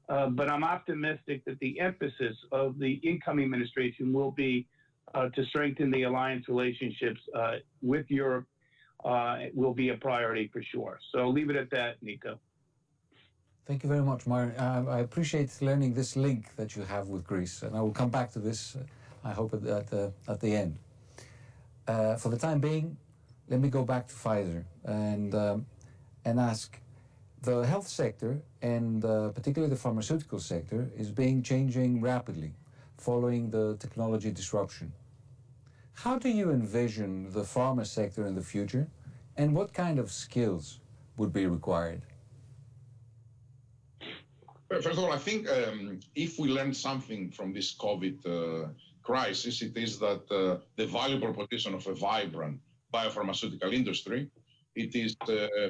But I'm optimistic that the emphasis of the incoming administration will be to strengthen the alliance relationships with Europe will be a priority for sure. So I'll leave it at that, Nico.
Thank you very much, Myron. I appreciate learning this link that you have with Greece, and I will come back to this, I hope, at the end. For the time being, let me go back to Pfizer and ask, the health sector and particularly the pharmaceutical sector is changing rapidly following the technology disruption. How do you envision the pharma sector in the future, and what kind of skills would be required?
First of all, I think if we learn something from this COVID crisis, it is that the value proposition of a vibrant biopharmaceutical industry, it is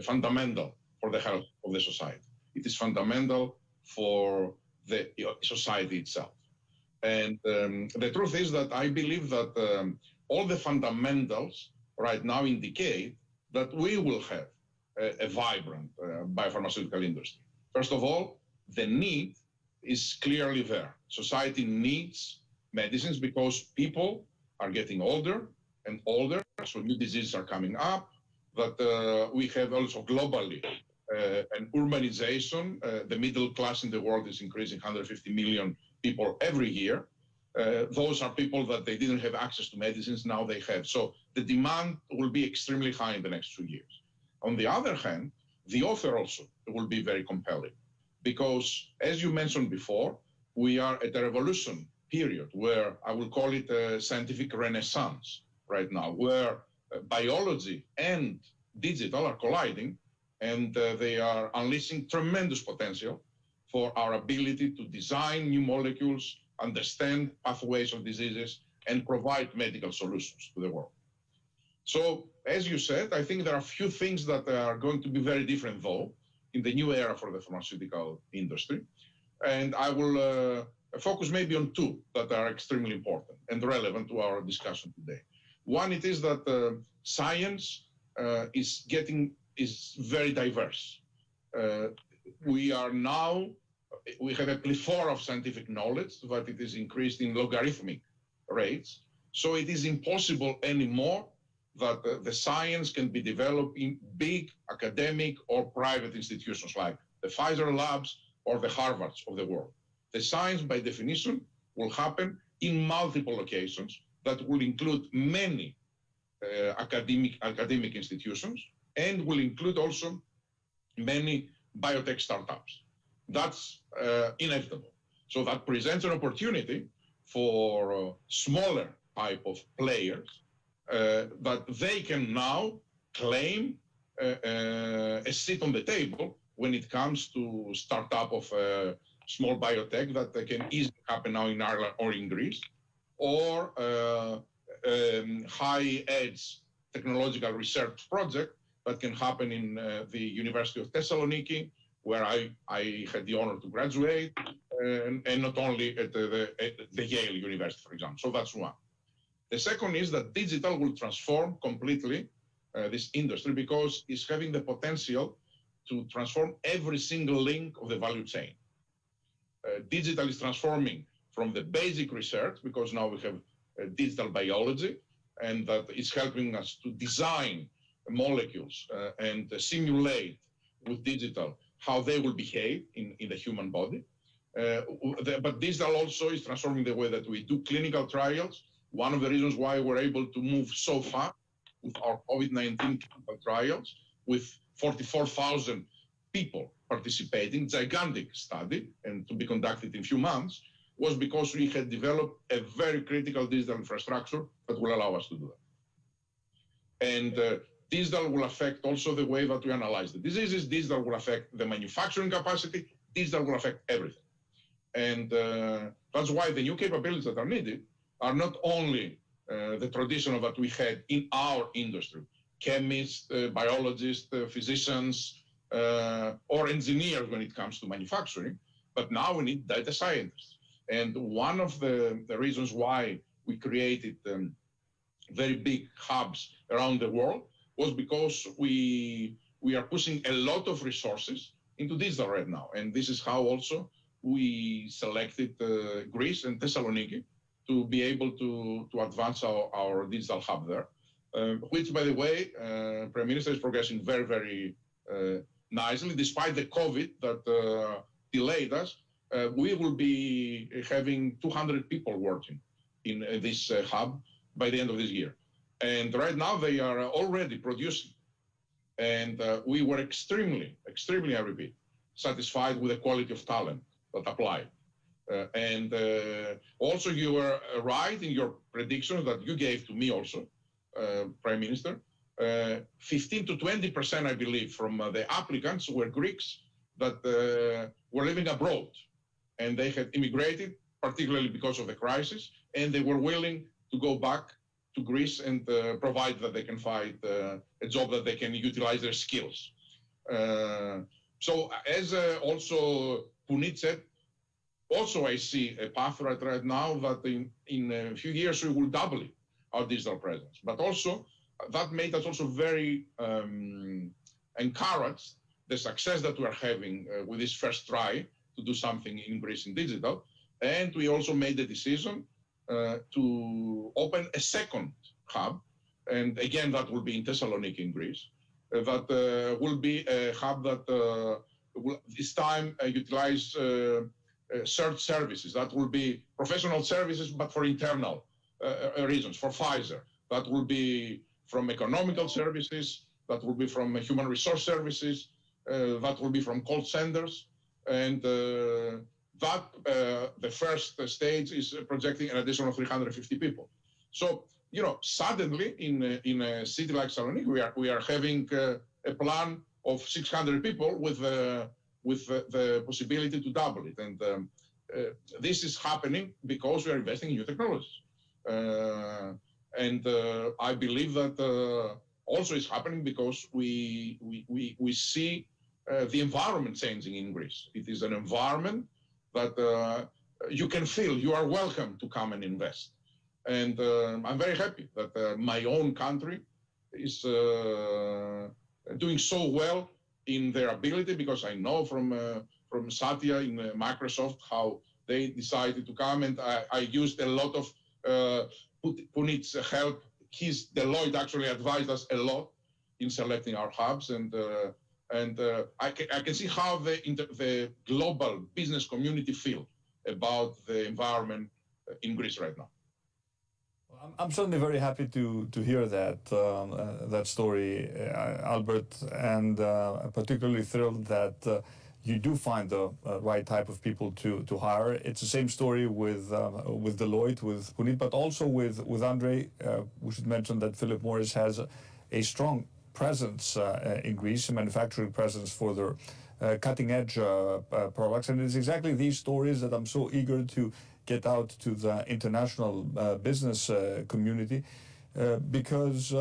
fundamental for the health of the society. It is fundamental for the society itself. And the truth is that I believe that all the fundamentals right now indicate that we will have a vibrant biopharmaceutical industry. First of all, the need is clearly there. Society needs medicines because people are getting older and older, so new diseases are coming up, that we have also globally an urbanization. The middle class in the world is increasing 150 million people every year. Those are people that they didn't have access to medicines, now they have. So the demand will be extremely high in the next 2 years. On the other hand, the offer also will be very compelling because, as you mentioned before, we are at a revolution period where I will call it a scientific renaissance right now, where biology and digital are colliding, and they are unleashing tremendous potential for our ability to design new molecules, understand pathways of diseases, and provide medical solutions to the world. So, as you said, I think there are a few things that are going to be very different, though, in the new era for the pharmaceutical industry. And I will focus maybe on two that are extremely important and relevant to our discussion today. One, it is that science is very diverse. We have a plethora of scientific knowledge, but it is increased in logarithmic rates. So it is impossible anymore that the science can be developed in big academic or private institutions like the Pfizer labs or the Harvards of the world. The science, by definition, will happen in multiple locations that will include many academic institutions and will include also many biotech startups. That's inevitable. So that presents an opportunity for smaller type of players that they can now claim a seat on the table when it comes to startup of a small biotech that can easily happen now in Ireland or in Greece, or high-edge technological research project that can happen in the University of Thessaloniki, where I had the honor to graduate, and not only at the Yale University, for example. So that's one. The second is that digital will transform completely this industry because it's having the potential to transform every single link of the value chain. Digital is transforming from the basic research, because now we have digital biology, and that is helping us to design molecules and simulate with digital how they will behave in the human body. But digital also is transforming the way that we do clinical trials. One of the reasons why we're able to move so far with our COVID-19 clinical trials, with 44,000 people participating, gigantic study, and to be conducted in a few months, was because we had developed a very critical digital infrastructure that will allow us to do that. And digital will affect also the way that we analyze the diseases. Digital will affect the manufacturing capacity. Digital will affect everything. And that's why the new capabilities that are needed are not only the traditional that we had in our industry, chemists, biologists, physicians, or engineers when it comes to manufacturing, but now we need data scientists. And one of the reasons why we created very big hubs around the world was because we are pushing a lot of resources into digital right now. And this is how also we selected Greece and Thessaloniki to be able to advance our digital hub there, which, by the way, Prime Minister is progressing very, very nicely. Despite the COVID that delayed us, we will be having 200 people working in this hub by the end of this year. And right now they are already producing. And we were extremely, I repeat, satisfied with the quality of talent that applied. And also you were right in your predictions that you gave to me also, Prime Minister. 15 to 20%, I believe, from the applicants were Greeks that were living abroad. And they had immigrated, particularly because of the crisis, and they were willing to go back to Greece and provide that they can find a job that they can utilize their skills. So as also Punit said, also I see a path right now that in a few years we will double our digital presence. But also that made us also very encouraged the success that we are having with this first try to do something in Greece in digital. And we also made the decision to open a second hub. And again, that will be in Thessaloniki in Greece. That will be a hub that will this time utilize search services. That will be professional services, but for internal reasons, for Pfizer. That will be from economical services, that will be from human resource services, that will be from call centers. And that the first stage is projecting an additional 350 people. So, you know, suddenly in a city like Thessaloniki, we are having a plan of 600 people with the possibility to double it. And this is happening because we are investing in new technologies. And I believe that also is happening because we see the environment changing in Greece. It is an environment that you can feel you are welcome to come and invest. And I'm very happy that my own country is doing so well in their ability, because I know from Satya in Microsoft how they decided to come, and I used a lot of Punit's help. His Deloitte actually advised us a lot in selecting our hubs, and I can see how the global business community feel about the environment in Greece right now.
I'm certainly very happy to hear that that story, Albert, and particularly thrilled that you do find the right type of people to hire. It's the same story with Deloitte, with Punit, but also with Andre. We should mention that Philip Morris has a strong presence in Greece, a manufacturing presence for their cutting-edge products, and it's exactly these stories that I'm so eager to get out to the international business community, because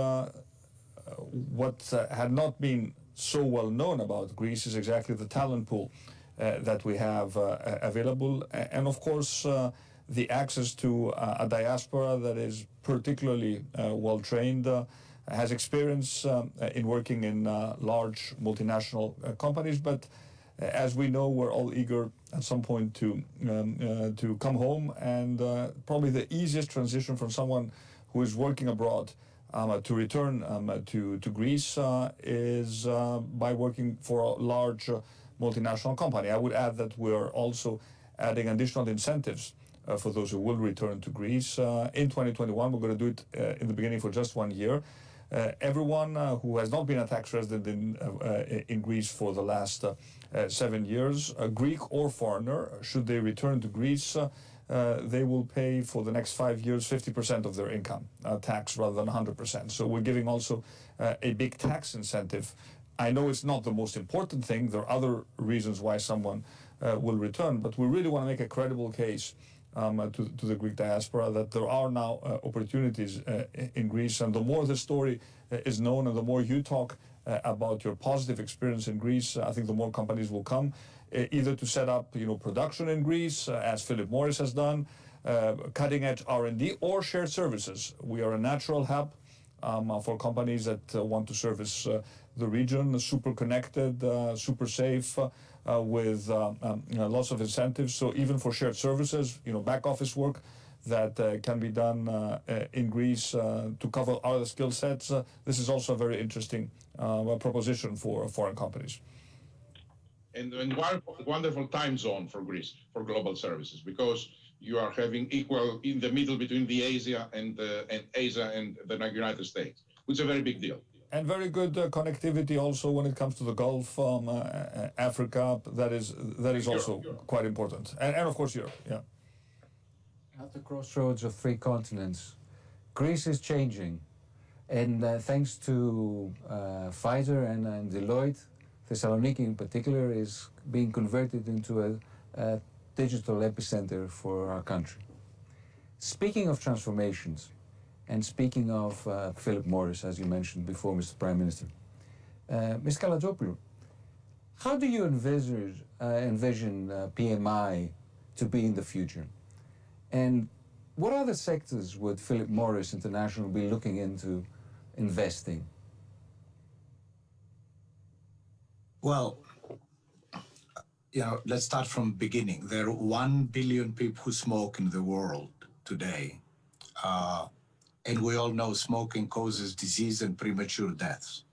what had not been so well known about Greece is exactly the talent pool that we have available, and of course the access to a diaspora that is particularly well trained. has experience in working in large multinational companies, but as we know, we're all eager at some point to come home, and probably the easiest transition from someone who is working abroad to return to Greece is by working for a large multinational company. I would add that we're also adding additional incentives for those who will return to Greece. In 2021, we're going to do it in the beginning for just 1 year. Everyone who has not been a tax resident in Greece for the last 7 years, a Greek or foreigner, should they return to Greece, they will pay for the next 5 years 50% of their income tax rather than 100%. So we're giving also a big tax incentive. I know it's not the most important thing. There are other reasons why someone will return, but we really want to make a credible case to the Greek diaspora that there are now opportunities in Greece, and the more the story is known and the more you talk about your positive experience in Greece, I think the more companies will come, either to set up production in Greece, as Philip Morris has done, cutting-edge R&D, or shared services. We are a natural hub for companies that want to service the region, super connected, super safe, with lots of incentives. So even for shared services, back office work that can be done in Greece to cover other skill sets, this is also a very interesting proposition for foreign companies.
And wonderful time zone for Greece for global services, because you are having equal in the middle between the Asia and Asia and the United States, which is a very big deal.
And very good connectivity also when it comes to the Gulf, Africa. That is also quite important, and of course Europe. Yeah.
At the crossroads of 3 continents, Greece is changing, and thanks to Pfizer and Deloitte, Thessaloniki in particular is being converted into a digital epicenter for our country. Speaking of transformations, and speaking of Philip Morris, as you mentioned before, Mr. Prime Minister, Ms. Kalajopoulou, how do you envision PMI to be in the future? And what other sectors would Philip Morris International be looking into investing?
Well, let's start from the beginning. There are 1 billion people who smoke in the world today. And we all know smoking causes disease and premature deaths.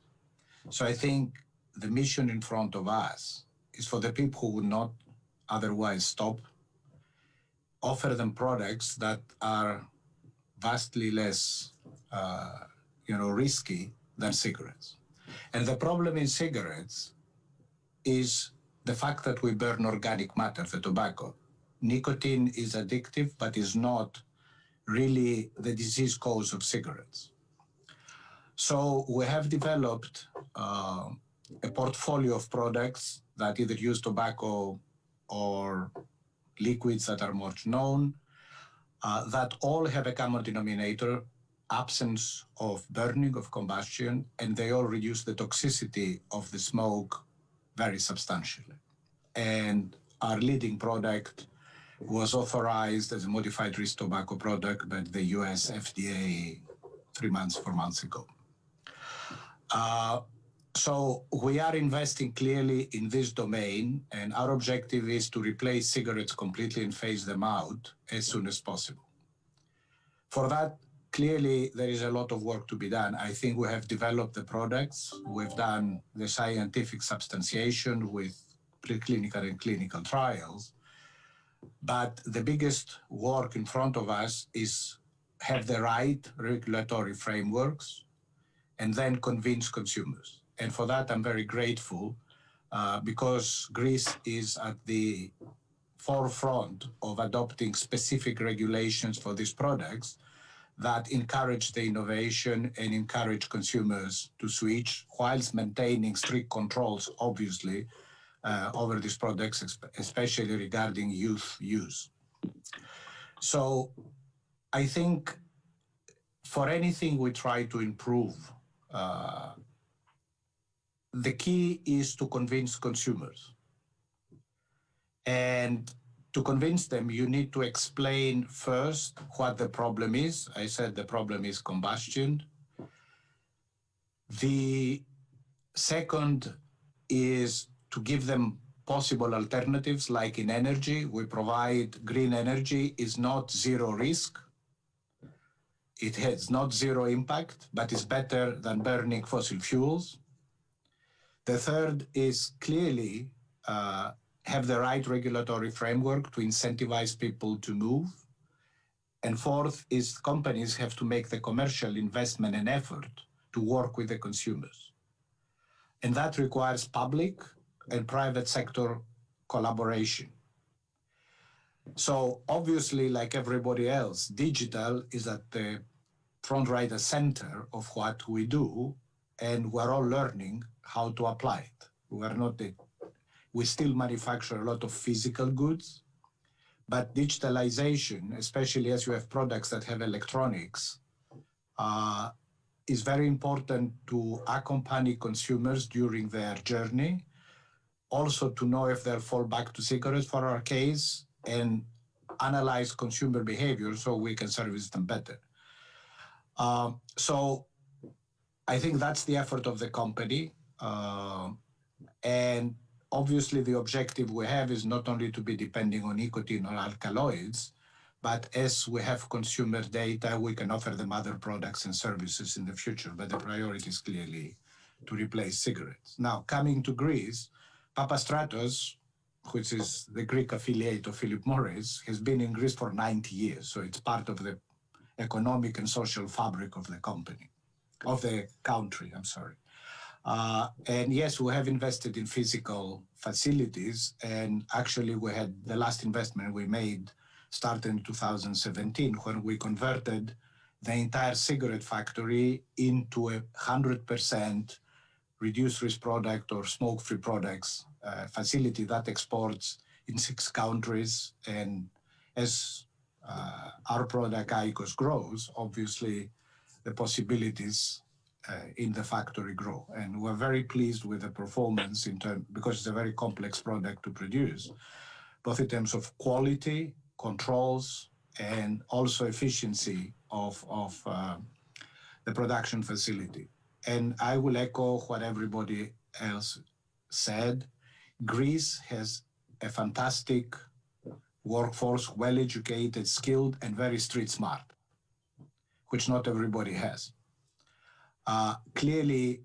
So I think the mission in front of us is for the people who would not otherwise stop, offer them products that are vastly less, risky than cigarettes. And the problem in cigarettes is the fact that we burn organic matter, the tobacco. Nicotine is addictive, but is not really the disease cause of cigarettes. So we have developed a portfolio of products that either use tobacco or liquids that are more known, that all have a common denominator, absence of burning, of combustion, and they all reduce the toxicity of the smoke very substantially. And our leading product was authorized as a modified risk tobacco product by the US FDA 4 months ago. So we are investing clearly in this domain, and our objective is to replace cigarettes completely and phase them out as soon as possible. For that, clearly there is a lot of work to be done. I think we have developed the products, we've done the scientific substantiation with preclinical and clinical trials, but the biggest work in front of us is have the right regulatory frameworks and then convince consumers. And for that, I'm very grateful because Greece is at the forefront of adopting specific regulations for these products that encourage the innovation and encourage consumers to switch whilst maintaining strict controls, obviously, over these products, especially regarding youth use. So I think for anything we try to improve, the key is to convince consumers. And to convince them, you need to explain first what the problem is. I said the problem is combustion. The second is to give them possible alternatives, like in energy. We provide green energy, is not zero risk. It has not zero impact, but is better than burning fossil fuels. The third is clearly have the right regulatory framework to incentivize people to move. And fourth is companies have to make the commercial investment and effort to work with the consumers. And that requires public and private sector collaboration. So obviously, like everybody else, digital is at the front right and center of what we do, and we're all learning how to apply it. We still manufacture a lot of physical goods, but digitalization, especially as you have products that have electronics, is very important to accompany consumers during their journey. Also to know if they'll fall back to cigarettes for our case, and analyze consumer behavior so we can service them better. So I think that's the effort of the company. And obviously the objective we have is not only to be depending on nicotine or alkaloids, but as we have consumer data, we can offer them other products and services in the future. But the priority is clearly to replace cigarettes. Now, coming to Greece, Papastratos, which is the Greek affiliate of Philip Morris, has been in Greece for 90 years. So it's part of the economic and social fabric of the company, of the country, I'm sorry. And yes, we have invested in physical facilities, and actually we had the last investment we made started in 2017 when we converted the entire cigarette factory into a 100% reduced risk product or smoke-free products facility that exports in 6 countries. And as our product IQOS grows, obviously the possibilities in the factory grow. And we're very pleased with the performance because it's a very complex product to produce, both in terms of quality, controls, and also efficiency of the production facility. And I will echo what everybody else said. Greece has a fantastic workforce, well-educated, skilled, and very street smart, which not everybody has. Clearly,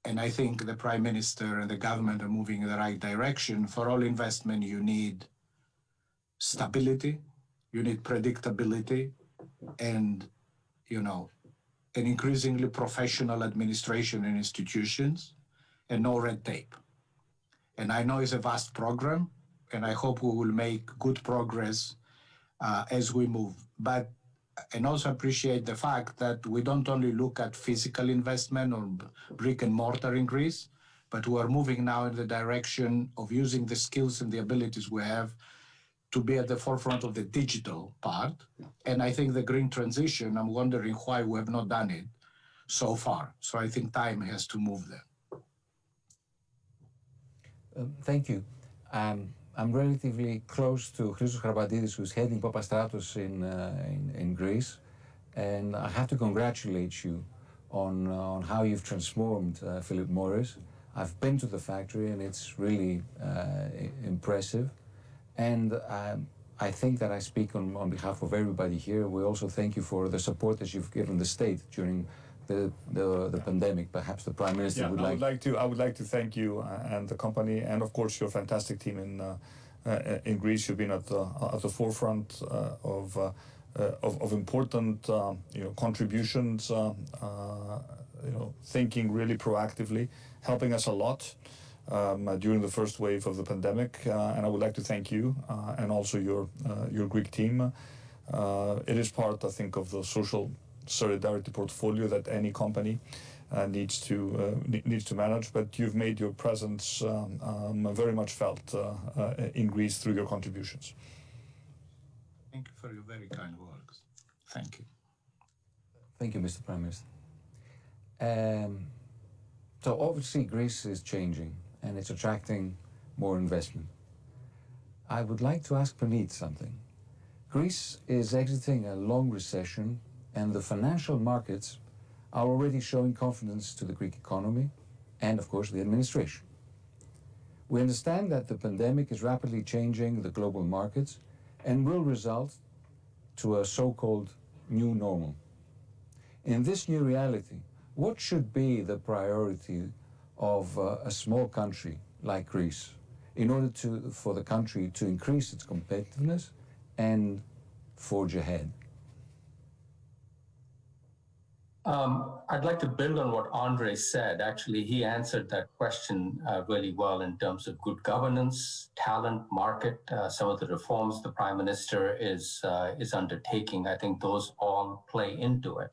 and I think the Prime Minister and the government are moving in the right direction. For all investment, you need stability, you need predictability, and, an increasingly professional administration and institutions, and no red tape. And I know it's a vast program, and I hope we will make good progress as we move. And also appreciate the fact that we don't only look at physical investment or brick and mortar in Greece, but we are moving now in the direction of using the skills and the abilities we have to be at the forefront of the digital part. And I think the green transition, I'm wondering why we have not done it so far. So I think time has to move there.
Thank you. I'm relatively close to Christos Charabandidis, who's heading Papastratos in Greece, and I have to congratulate you on how you've transformed Philip Morris. I've been to the factory, and it's really impressive. And I think that I speak on behalf of everybody here. We also thank you for the support that you've given the state during the pandemic. Perhaps the Prime Minister would like...
I would like to thank you and the company, and of course your fantastic team in Greece. You've been at the forefront of important contributions, thinking really proactively, helping us a lot during the first wave of the pandemic. And I would like to thank you and also your Greek team. It is part, I think, of the social solidarity portfolio that any company needs to manage, but you've made your presence very much felt in Greece through your contributions.
Thank you for your very kind words. Thank you.
Thank you, Mr. Prime Minister. So obviously Greece is changing and it's attracting more investment. I would like to ask Puneet something. Greece is exiting a long recession, and the financial markets are already showing confidence to the Greek economy and, of course, the administration. We understand that the pandemic is rapidly changing the global markets and will result to a so-called new normal. In this new reality, what should be the priority of a small country like Greece in order for the country to increase its competitiveness and forge ahead?
I'd like to build on what Andre said. Actually, he answered that question really well in terms of good governance, talent, market, some of the reforms the Prime Minister is undertaking. I think those all play into it.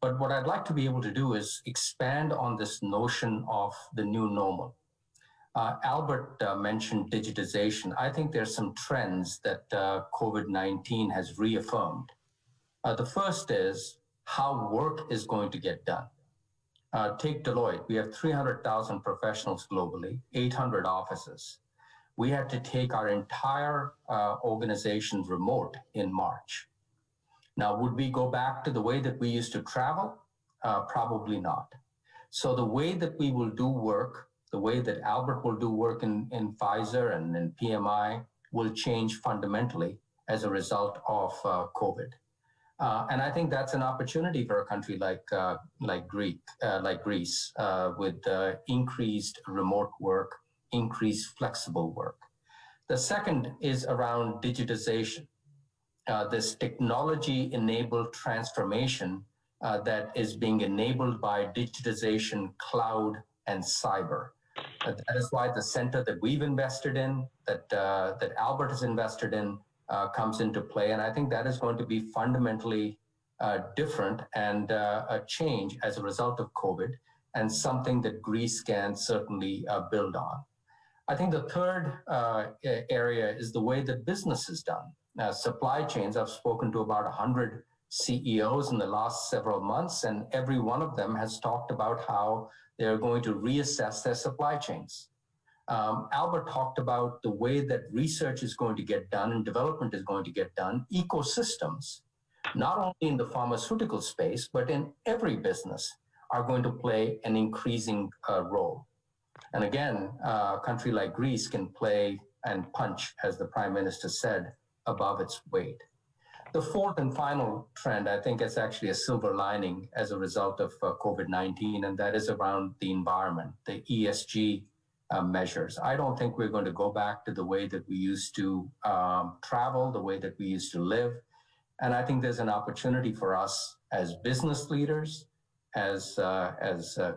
But what I'd like to be able to do is expand on this notion of the new normal. Albert mentioned digitization. I think there's some trends that COVID-19 has reaffirmed. The first is how work is going to get done. Take Deloitte. We have 300,000 professionals globally, 800 offices. We had to take our entire organization remote in March. Now, would we go back to the way that we used to travel? Probably not. So the way that we will do work, the way that Albert will do work in Pfizer and in PMI will change fundamentally as a result of COVID. And I think that's an opportunity for a country like Greece, with increased remote work, increased flexible work. The second is around digitization, this technology-enabled transformation that is being enabled by digitization, cloud, and cyber. That is why the center that we've invested in, that Albert has invested in, comes into play. And I think that is going to be fundamentally different and a change as a result of COVID, and something that Greece can certainly build on. I think the third area is the way that business is done. Supply chains, I've spoken to about 100 CEOs in the last several months, and every one of them has talked about how they're going to reassess their supply chains. Albert talked about the way that research is going to get done and development is going to get done, ecosystems, not only in the pharmaceutical space, but in every business, are going to play an increasing role. And again, a country like Greece can play and punch, as the Prime Minister said, above its weight. The fourth and final trend, I think, is actually a silver lining as a result of COVID-19, and that is around the environment, the ESG measures. I don't think we're going to go back to the way that we used to travel, the way that we used to live. And I think there's an opportunity for us as business leaders, as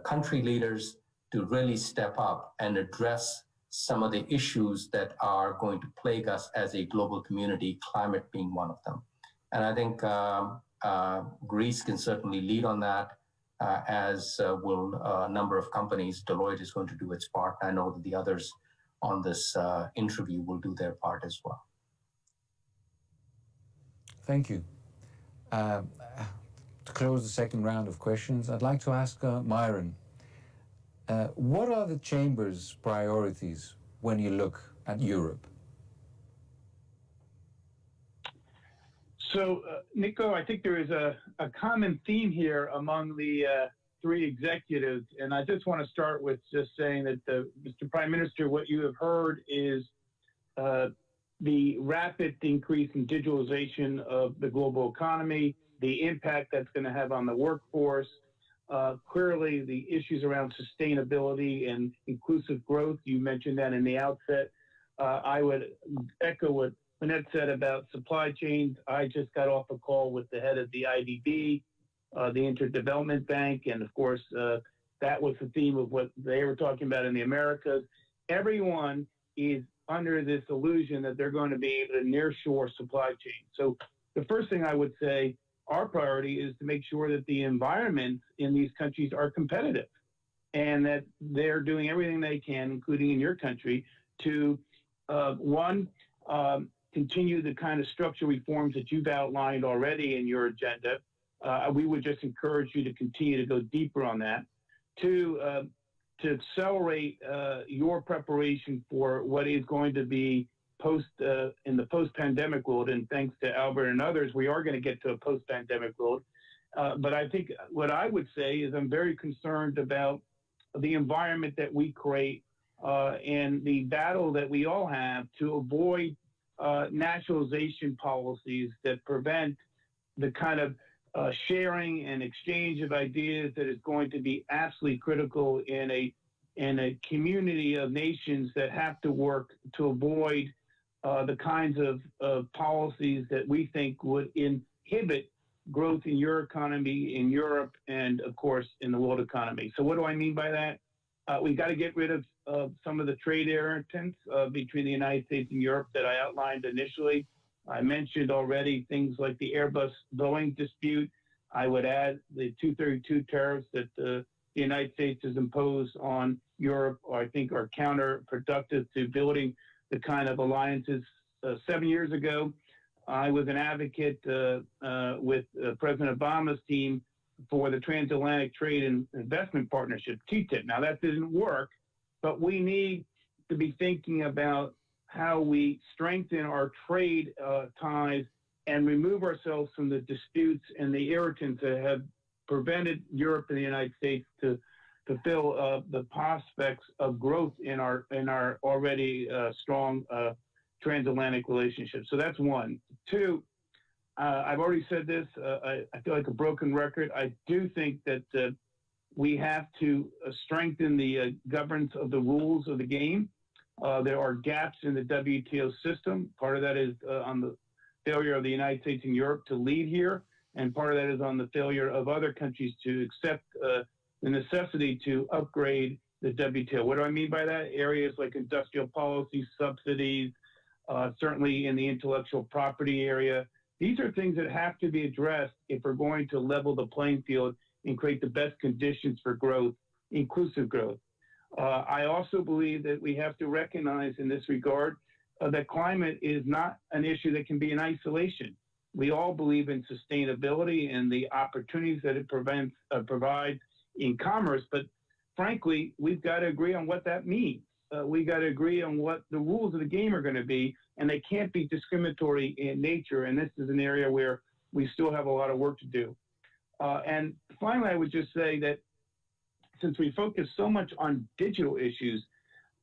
country leaders, to really step up and address some of the issues that are going to plague us as a global community, climate being one of them. And I think Greece can certainly lead on that, as will a number of companies. Deloitte is going to do its part. I know that the others on this interview will do their part as well.
Thank you. To close the second round of questions, I'd like to ask Myron, what are the Chamber's priorities when you look at Europe?
So, Nico, I think there is a common theme here among the three executives, and I just want to start with just saying that, Mr. Prime Minister, what you have heard is the rapid increase in digitalization of the global economy, the impact that's going to have on the workforce, clearly the issues around sustainability and inclusive growth. You mentioned that in the outset. I would echo what Lynette said about supply chains. I just got off a call with the head of the IDB, the Interdevelopment Bank, and of course, that was the theme of what they were talking about in the Americas. Everyone is under this illusion that they're going to be able to nearshore supply chain. So the first thing I would say, our priority is to make sure that the environments in these countries are competitive and that they're doing everything they can, including in your country, to continue the kind of structural reforms that you've outlined already in your agenda. We would just encourage you to continue to go deeper on that. Two, to accelerate your preparation for what is going to be in the post-pandemic world, and thanks to Albert and others, we are going to get to a post-pandemic world. But I think what I would say is I'm very concerned about the environment that we create and the battle that we all have to avoid nationalization policies that prevent the kind of sharing and exchange of ideas that is going to be absolutely critical in a community of nations that have to work to avoid the kinds of policies that we think would inhibit growth in your economy, in Europe, and of course in the world economy. So what do I mean by that? We got to get rid of some of the trade irritants between the United States and Europe that I outlined initially. I mentioned already things like the Airbus-Boeing dispute. I would add the 232 tariffs that the United States has imposed on Europe, or I think are counterproductive to building the kind of alliances. 7 years ago, I was an advocate with President Obama's team for the Transatlantic Trade and Investment Partnership, TTIP. Now, that didn't work, but we need to be thinking about how we strengthen our trade ties and remove ourselves from the disputes and the irritants that have prevented Europe and the United States to fulfill the prospects of growth in our already strong transatlantic relationship. So that's one. Two, I've already said this. I feel like a broken record. I do think that we have to strengthen the governance of the rules of the game. There are gaps in the WTO system. Part of that is on the failure of the United States and Europe to lead here, and part of that is on the failure of other countries to accept the necessity to upgrade the WTO. What do I mean by that? Areas like industrial policy, subsidies, certainly in the intellectual property area. These are things that have to be addressed if we're going to level the playing field and create the best conditions for growth, inclusive growth. I also believe that we have to recognize in this regard that climate is not an issue that can be in isolation. We all believe in sustainability and the opportunities that it provides in commerce, but frankly, we've got to agree on what that means. We got to agree on what the rules of the game are going to be, and they can't be discriminatory in nature. And this is an area where we still have a lot of work to do. And finally, I would just say that since we focus so much on digital issues,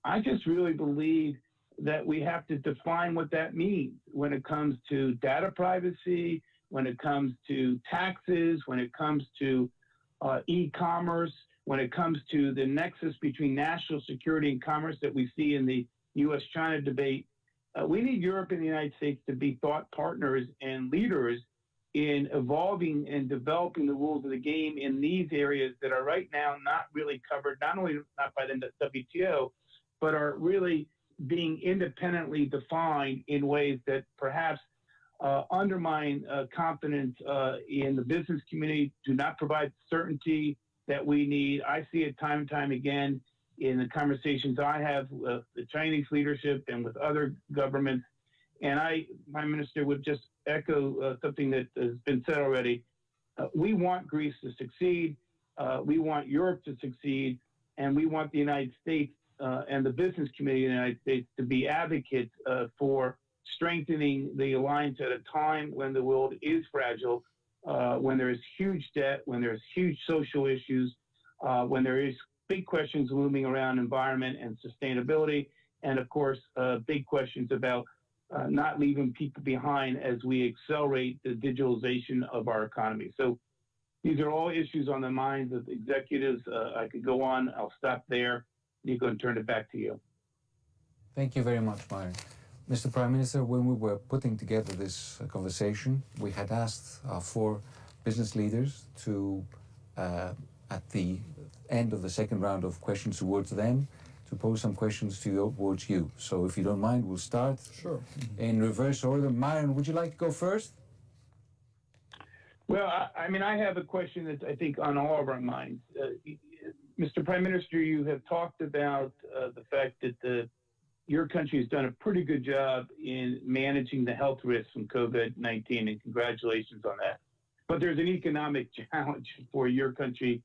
I just really believe that we have to define what that means when it comes to data privacy, when it comes to taxes, when it comes to e-commerce, when it comes to the nexus between national security and commerce that we see in the U.S.-China debate. We need Europe and the United States to be thought partners and leaders in evolving and developing the rules of the game in these areas that are right now not really covered, not only not by the WTO, but are really being independently defined in ways that perhaps undermine confidence in the business community, do not provide certainty that we need. I see it time and time again in the conversations I have with the Chinese leadership and with other governments. And I, Prime Minister, would just echo something that has been said already. We want Greece to succeed. We want Europe to succeed. And we want the United States and the business community in the United States to be advocates for strengthening the alliance at a time when the world is fragile, when there is huge debt, when there's huge social issues, when there is big questions looming around environment and sustainability, and of course, big questions about not leaving people behind as we accelerate the digitalization of our economy. So these are all issues on the minds of executives. I could go on. I'll stop there. Nico, and turn it back to you.
Thank you very much, Myron. Mr. Prime Minister, when we were putting together this conversation, we had asked our 4 business leaders to, at the end of the second round of questions towards them, to pose some questions towards you. So if you don't mind, we'll start in reverse order. Myron, would you like to go first?
Well, I mean, I have a question that's, I think, on all of our minds. Mr. Prime Minister, you have talked about the fact that your country has done a pretty good job in managing the health risks from COVID-19, and congratulations on that. But there's an economic challenge for your country.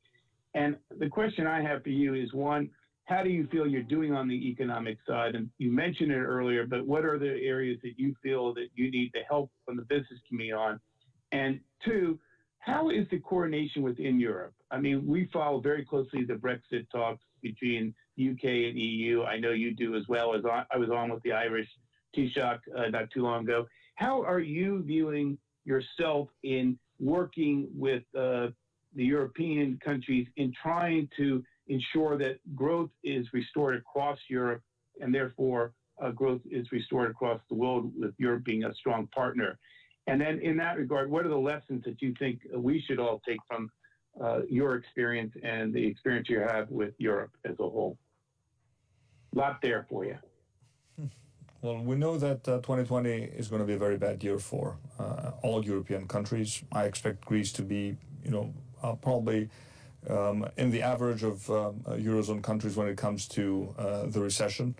And the question I have for you is, one, how do you feel you're doing on the economic side? And you mentioned it earlier, but what are the areas that you feel that you need the help from the business community on? And two, how is the coordination within Europe? I mean, we follow very closely the Brexit talks between UK and EU. I know you do as well. As I was on with the Irish Taoiseach not too long ago. How are you viewing yourself in working with the European countries in trying to ensure that growth is restored across Europe and therefore growth is restored across the world, with Europe being a strong partner? And then in that regard, what are the lessons that you think we should all take from your experience and the experience you have with Europe as a whole? A lot there for you.
Well, we know that 2020 is going to be a very bad year for all European countries. I expect Greece to be, probably in the average of Eurozone countries when it comes to the recession.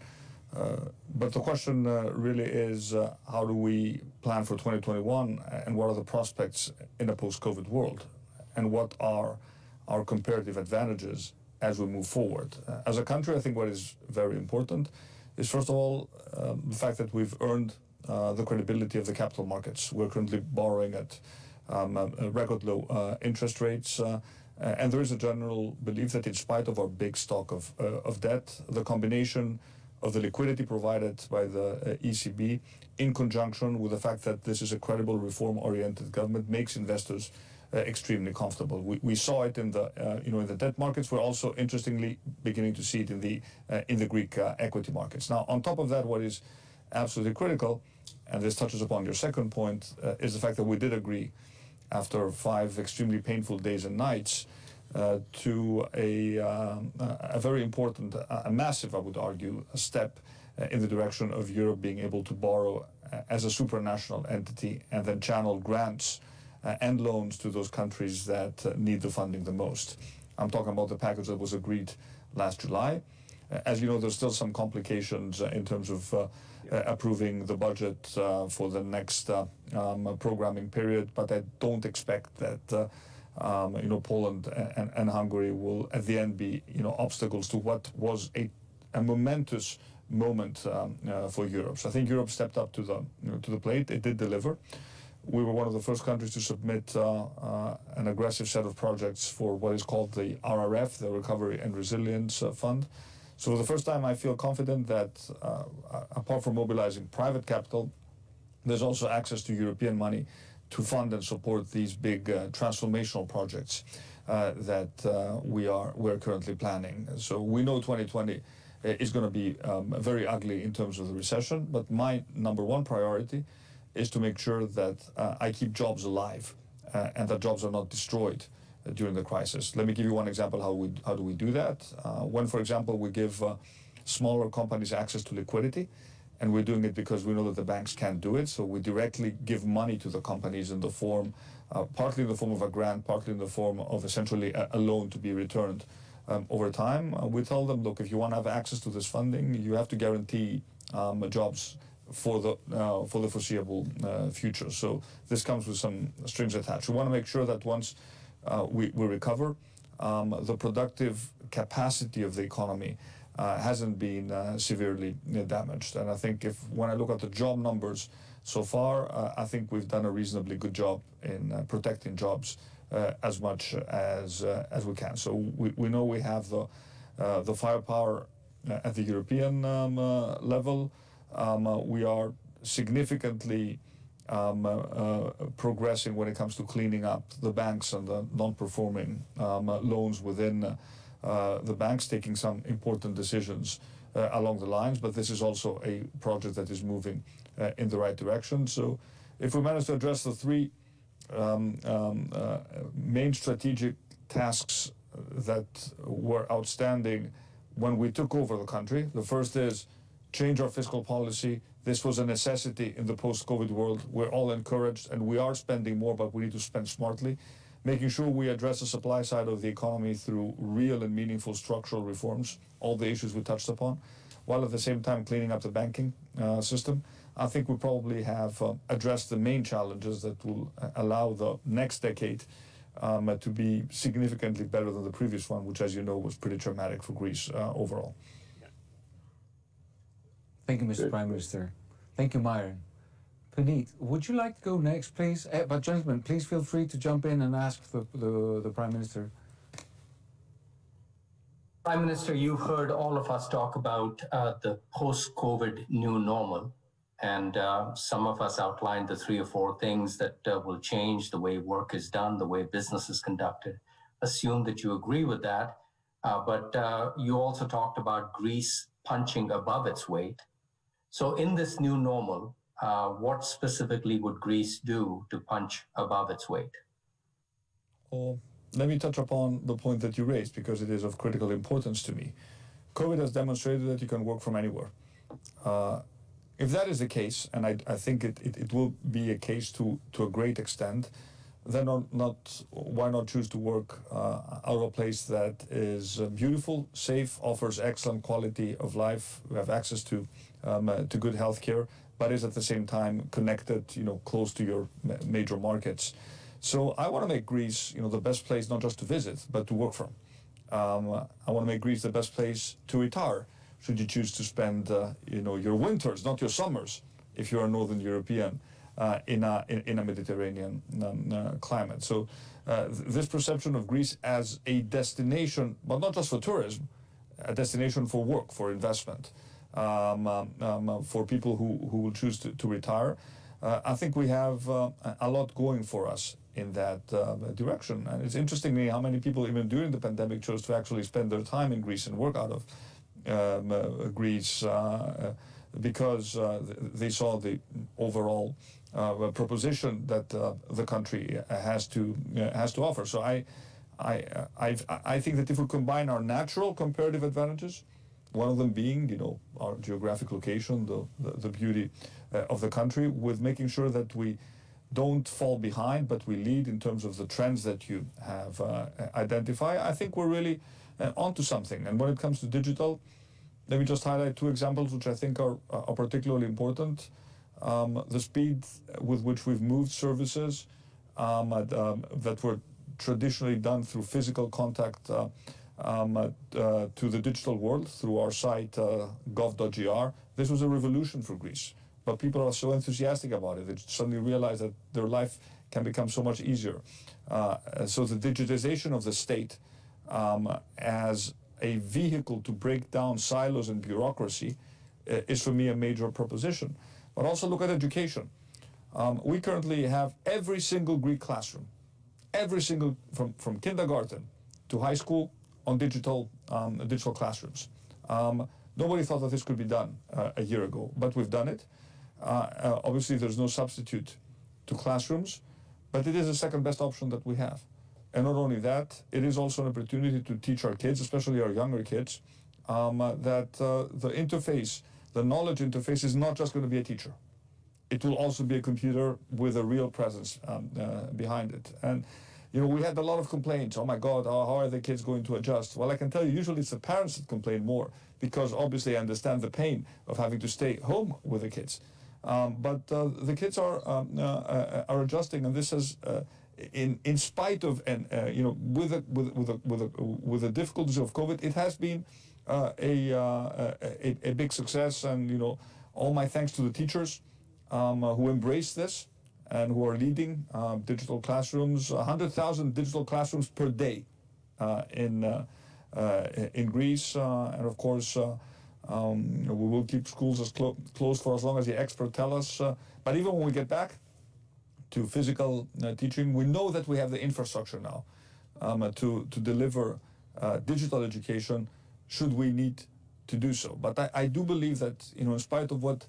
But the question really is, how do we plan for 2021, and what are the prospects in a post-COVID world? And what are our comparative advantages as we move forward? As a country, I think what is very important is, first of all, the fact that we've earned the credibility of the capital markets. We're currently borrowing at record low interest rates, and there is a general belief that in spite of our big stock of debt, the combination of the liquidity provided by the ECB in conjunction with the fact that this is a credible reform-oriented government makes investors extremely comfortable. We saw it in the in the debt markets. We're also interestingly beginning to see it in the Greek equity markets. Now, on top of that, what is absolutely critical, and this touches upon your second point, is the fact that we did agree, after 5 extremely painful days and nights, to a very important, a massive, I would argue, a step in the direction of Europe being able to borrow as a supranational entity and then channel grants and loans to those countries that need the funding the most. I'm talking about the package that was agreed last July. As you know, there's still some complications in terms of approving the budget for the next programming period, but I don't expect that Poland and Hungary will at the end be obstacles to what was a momentous moment for Europe. So I think Europe stepped up to the plate. It did deliver. We were one of the first countries to submit an aggressive set of projects for what is called the RRF, the Recovery and Resilience Fund. So for the first time, I feel confident that apart from mobilizing private capital, there's also access to European money to fund and support these big transformational projects that we're currently planning. So we know 2020 is going to be very ugly in terms of the recession, but my number one priority is to make sure that I keep jobs alive and that jobs are not destroyed during the crisis. Let me give you one example how do we do that. When, for example, we give smaller companies access to liquidity, and we're doing it because we know that the banks can't do it, so we directly give money to the companies in the form, partly in the form of a grant, partly in the form of essentially a loan to be returned over time. We tell them, look, if you want to have access to this funding, you have to guarantee jobs for the foreseeable future. So this comes with some strings attached. We want to make sure that once we recover, the productive capacity of the economy hasn't been severely damaged. And I think when I look at the job numbers so far, I think we've done a reasonably good job in protecting jobs as much as we can. So we know we have the firepower at the European level. We are significantly progressing when it comes to cleaning up the banks and the non-performing loans within the banks, taking some important decisions along the lines, but this is also a project that is moving in the right direction. So if we manage to address the 3 main strategic tasks that were outstanding when we took over the country, the first is change our fiscal policy. This was a necessity in the post-COVID world. We're all encouraged, and we are spending more, but we need to spend smartly, making sure we address the supply side of the economy through real and meaningful structural reforms, all the issues we touched upon, while at the same time cleaning up the banking system. I think we probably have addressed the main challenges that will allow the next decade to be significantly better than the previous one, which, as you know, was pretty traumatic for Greece overall.
Thank you, Mr. Prime Minister. Thank you, Myron. Puneet, would you like to go next, please? But gentlemen, please feel free to jump in and ask the Prime Minister.
Prime Minister, you've heard all of us talk about the post-COVID new normal, and some of us outlined the 3 or 4 things that will change the way work is done, the way business is conducted. Assume that you agree with that, but you also talked about Greece punching above its weight. So in this new normal, what specifically would Greece do to punch above its weight?
Well, let me touch upon the point that you raised, because it is of critical importance to me. COVID has demonstrated that you can work from anywhere. If that is the case, and I think it will be a case to a great extent, then why not choose to work out of a place that is beautiful, safe, offers excellent quality of life, we have access to good health care, but is at the same time connected, close to your major markets. So I want to make Greece, the best place not just to visit, but to work from. I want to make Greece the best place to retire, should you choose to spend, your winters, not your summers, if you're a Northern European, in a Mediterranean climate. So this perception of Greece as a destination, but not just for tourism, a destination for work, for investment, for people who will choose to retire, I think we have a lot going for us in that direction. And it's interesting to me how many people, even during the pandemic, chose to actually spend their time in Greece and work out of Greece because they saw the overall proposition that the country has to offer. So I think that if we combine our natural comparative advantages, one of them being, our geographic location, the beauty of the country, with making sure that we don't fall behind, but we lead in terms of the trends that you have identified, I think we're really onto something. And when it comes to digital, let me just highlight 2 examples which I think are particularly important. The speed with which we've moved services that were traditionally done through physical contact to the digital world through our site gov.gr. This was a revolution for Greece, but people are so enthusiastic about it. They suddenly realize that their life can become so much easier. So the digitization of the state as a vehicle to break down silos and bureaucracy is for me a major proposition. But also look at education. We currently have every single Greek classroom, every single, from kindergarten to high school, on digital classrooms. Nobody thought that this could be done a year ago, but we've done it. Obviously, there's no substitute to classrooms, but it is the second best option that we have. And not only that, it is also an opportunity to teach our kids, especially our younger kids, that the interface, the knowledge interface, is not just going to be a teacher. It will also be a computer with a real presence behind it. And we had a lot of complaints. Oh my God, how are the kids going to adjust? Well, I can tell you, usually it's the parents that complain more, because obviously I understand the pain of having to stay home with the kids. But the kids are adjusting, and this has, in spite of, and with the difficulties of COVID, it has been a big success. And all my thanks to the teachers who embrace this and who are leading digital classrooms, 100,000 digital classrooms per day in Greece. And of course, we will keep schools as closed for as long as the experts tell us. But even when we get back to physical teaching, we know that we have the infrastructure now to deliver digital education, should we need to do so. But I do believe that, in spite of what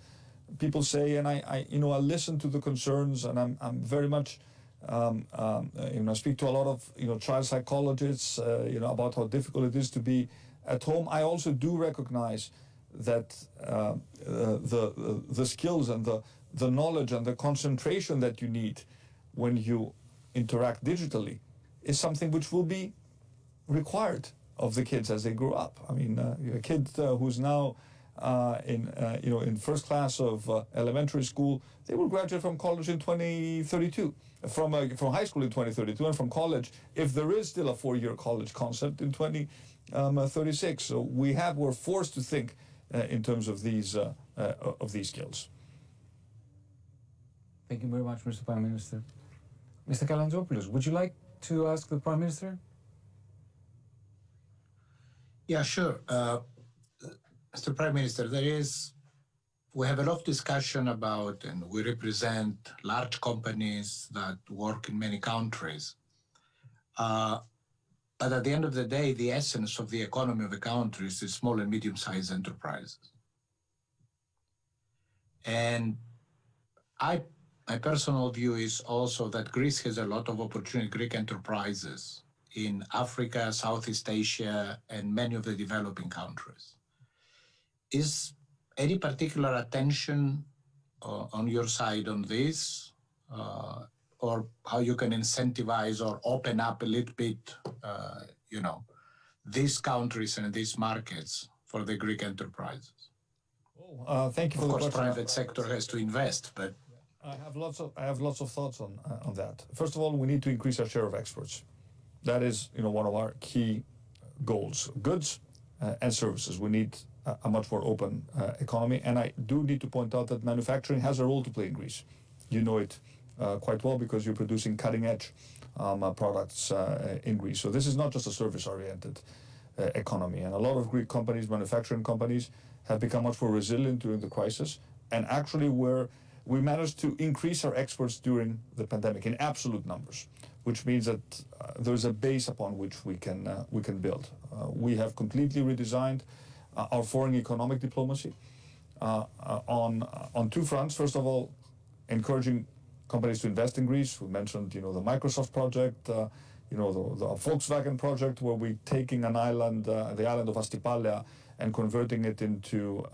people say, and I listen to the concerns, and I'm very much, I speak to a lot of, child psychologists, about how difficult it is to be at home. I also do recognize that the skills and the knowledge and the concentration that you need when you interact digitally is something which will be required of the kids as they grow up. I mean, a kid who's now in first class of elementary school, they will graduate from college in 2032, from high school in 2032, and from college, if there is still a 4-year college concept, in 2036. So we're forced to think in terms of these skills.
Thank you very much, Mr. Prime Minister. Mr. Kalantzopoulos, would you like to ask the Prime Minister?
Yeah, sure. Mr. Prime Minister, we have a lot of discussion about, and we represent large companies that work in many countries. But at the end of the day, the essence of the economy of the countries is small and medium-sized enterprises. And my personal view is also that Greece has a lot of opportunity, Greek enterprises in Africa, Southeast Asia, and many of the developing countries. Is any particular attention on your side on this, or how you can incentivize or open up a little bit, these countries and these markets for the Greek enterprises?
Thank you for the question.
Of course, private sector has to invest, but
I have lots of thoughts on that. First of all, we need to increase our share of exports. That is, one of our key goals. Goods and services. We need a much more open economy, and I do need to point out that manufacturing has a role to play in Greece. You know it quite well because you're producing cutting-edge products in Greece. So this is not just a service-oriented economy, and a lot of Greek companies, manufacturing companies, have become much more resilient during the crisis, and actually we managed to increase our exports during the pandemic in absolute numbers, which means that there's a base upon which we can build. We have completely redesigned our foreign economic diplomacy on two fronts. First of all, encouraging companies to invest in Greece. We mentioned, the Microsoft project, the Volkswagen project, where we're taking an island, the island of Astypalea, and converting it into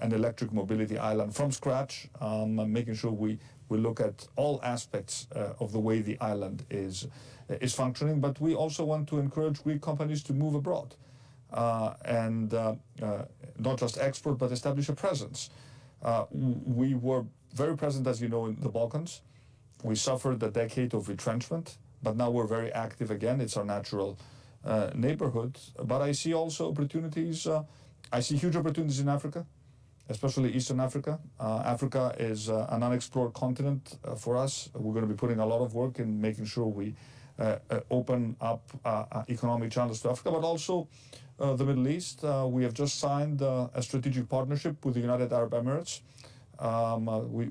an electric mobility island from scratch, making sure we look at all aspects of the way the island is functioning. But we also want to encourage Greek companies to move abroad and not just export, but establish a presence. We were very present, as you know, in the Balkans. We suffered a decade of retrenchment, but now we're very active again. It's our natural neighborhood. But I see also opportunities. I see huge opportunities in Africa, especially Eastern Africa. Africa is an unexplored continent for us. We're going to be putting a lot of work in making sure we open up economic channels to Africa, but also the Middle East. We have just signed a strategic partnership with the United Arab Emirates.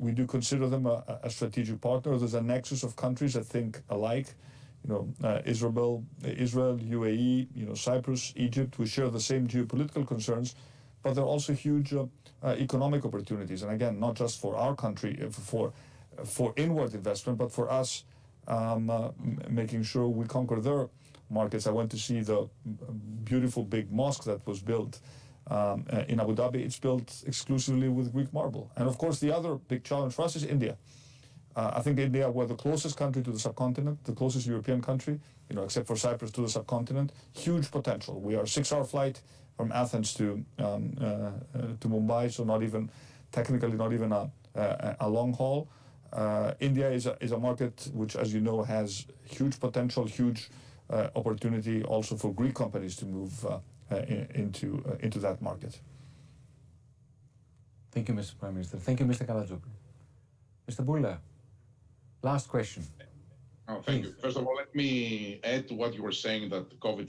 We do consider them a strategic partner. There's a nexus of countries that think alike. Israel, UAE, Cyprus, Egypt. We share the same geopolitical concerns, but there are also huge economic opportunities. And again, not just for our country, for inward investment, but for us making sure we conquer their markets. I went to see the beautiful big mosque that was built in Abu Dhabi. It's built exclusively with Greek marble. And of course, the other big challenge for us is India. I think India, we're the closest country to the subcontinent, the closest European country, except for Cyprus, to the subcontinent. Huge potential. We are a 6-hour flight from Athens to Mumbai, so technically not even a long haul. India is a market which, as you know, has huge potential, huge opportunity also for Greek companies to move into that market.
Thank you, Mr. Prime Minister. Thank you, Mr. Kalantzopoulos. Mr. Boula, last question.
Thank you. First of all, let me add to what you were saying, that COVID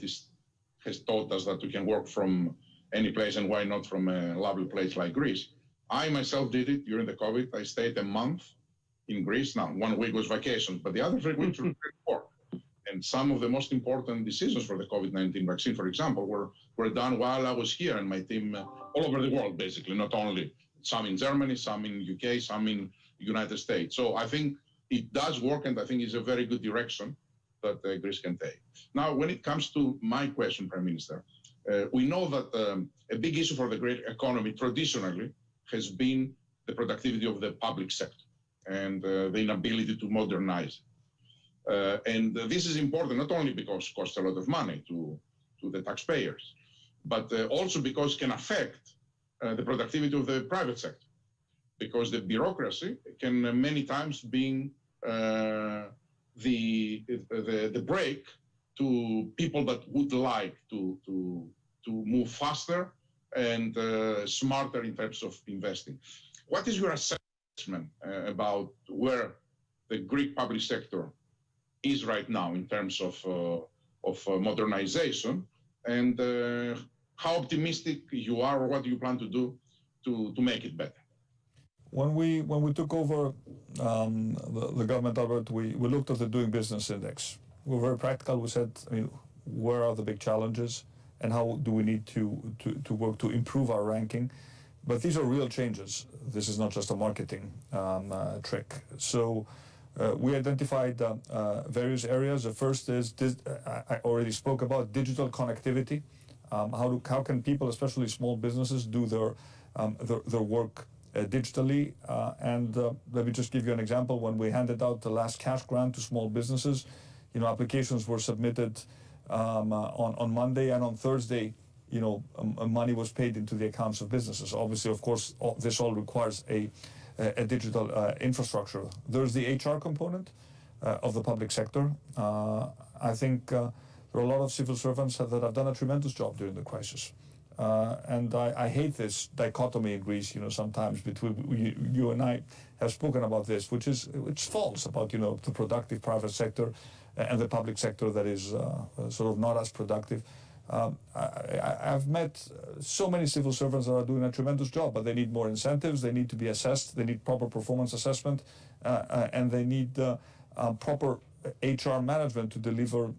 has taught us that we can work from any place, and why not from a lovely place like Greece. I myself did it during the COVID. I stayed a month in Greece. Now, 1 week was vacation, but the other 3 weeks were work. And some of the most important decisions for the COVID-19 vaccine, for example, were done while I was here, and my team all over the world, basically, not only some in Germany, some in UK, some in United States. So I think it does work, and I think it's a very good direction that Greece can take. Now, when it comes to my question, Prime Minister, we know that a big issue for the Greek economy traditionally has been the productivity of the public sector and the inability to modernize. And this is important not only because it costs a lot of money to the taxpayers, but also because it can affect the productivity of the private sector. Because the bureaucracy can many times be the brake to people that would like to move faster and smarter in terms of investing. What is your assessment about where the Greek public sector is right now in terms of modernization, and how optimistic you are, or what you plan to do to make it better.
When we took over the government, Albert, we looked at the Doing Business Index. We were very practical. We said, where are the big challenges, and how do we need to work to improve our ranking? But these are real changes. This is not just a marketing trick. So we identified various areas. The first is, I already spoke about digital connectivity. How can people, especially small businesses, do their work digitally? And let me just give you an example. When we handed out the last cash grant to small businesses, applications were submitted on Monday, and on Thursday, money was paid into the accounts of businesses. Obviously, of course, this all requires a digital infrastructure. There's the HR component of the public sector. I think there are a lot of civil servants that have done a tremendous job during the crisis. And I hate this dichotomy in Greece, sometimes between you and I have spoken about this, which is false about, the productive private sector and the public sector that is sort of not as productive. I've met so many civil servants that are doing a tremendous job, but they need more incentives, they need to be assessed, they need proper performance assessment, and they need proper HR management to deliver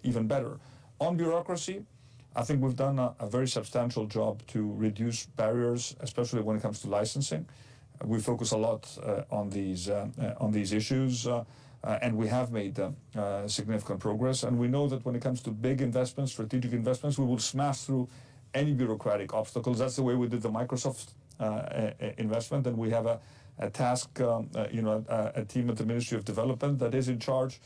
even better. On bureaucracy, I think we've done a very substantial job to reduce barriers, especially when it comes to licensing. We focus a lot on these issues, and we have made significant progress. And we know that when it comes to big investments, strategic investments, we will smash through any bureaucratic obstacles. That's the way we did the Microsoft investment, and we have a task, a team at the Ministry of Development that is in charge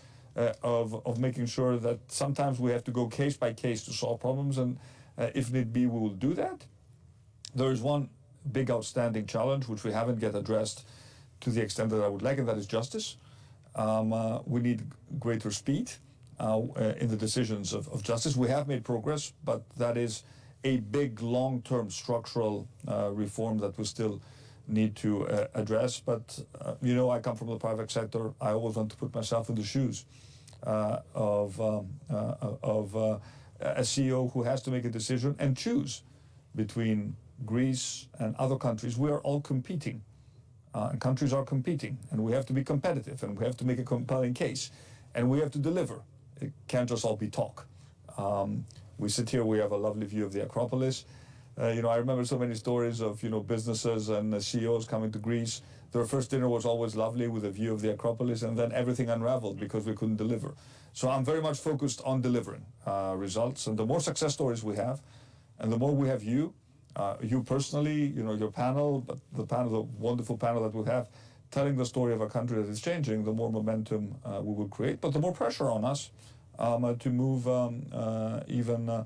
of making sure that sometimes we have to go case by case to solve problems, and if need be, we will do that. There is one big outstanding challenge which we haven't yet addressed to the extent that I would like, and that is justice. We need greater speed in the decisions of justice. We have made progress, but that is a big long-term structural reform that we still need to address. But I come from the private sector. I always want to put myself in the shoes of a CEO who has to make a decision and choose between Greece and other countries. We are all competing, and countries are competing, and we have to be competitive, and we have to make a compelling case, and we have to deliver. It can't just all be talk. We sit here, we have a lovely view of the Acropolis. I remember so many stories of, businesses and CEOs coming to Greece. Their first dinner was always lovely with a view of the Acropolis, and then everything unraveled because we couldn't deliver. So I'm very much focused on delivering results. And the more success stories we have, and the more we have you personally, your panel, but the wonderful panel that we have, telling the story of a country that is changing, the more momentum we will create, but the more pressure on us to move even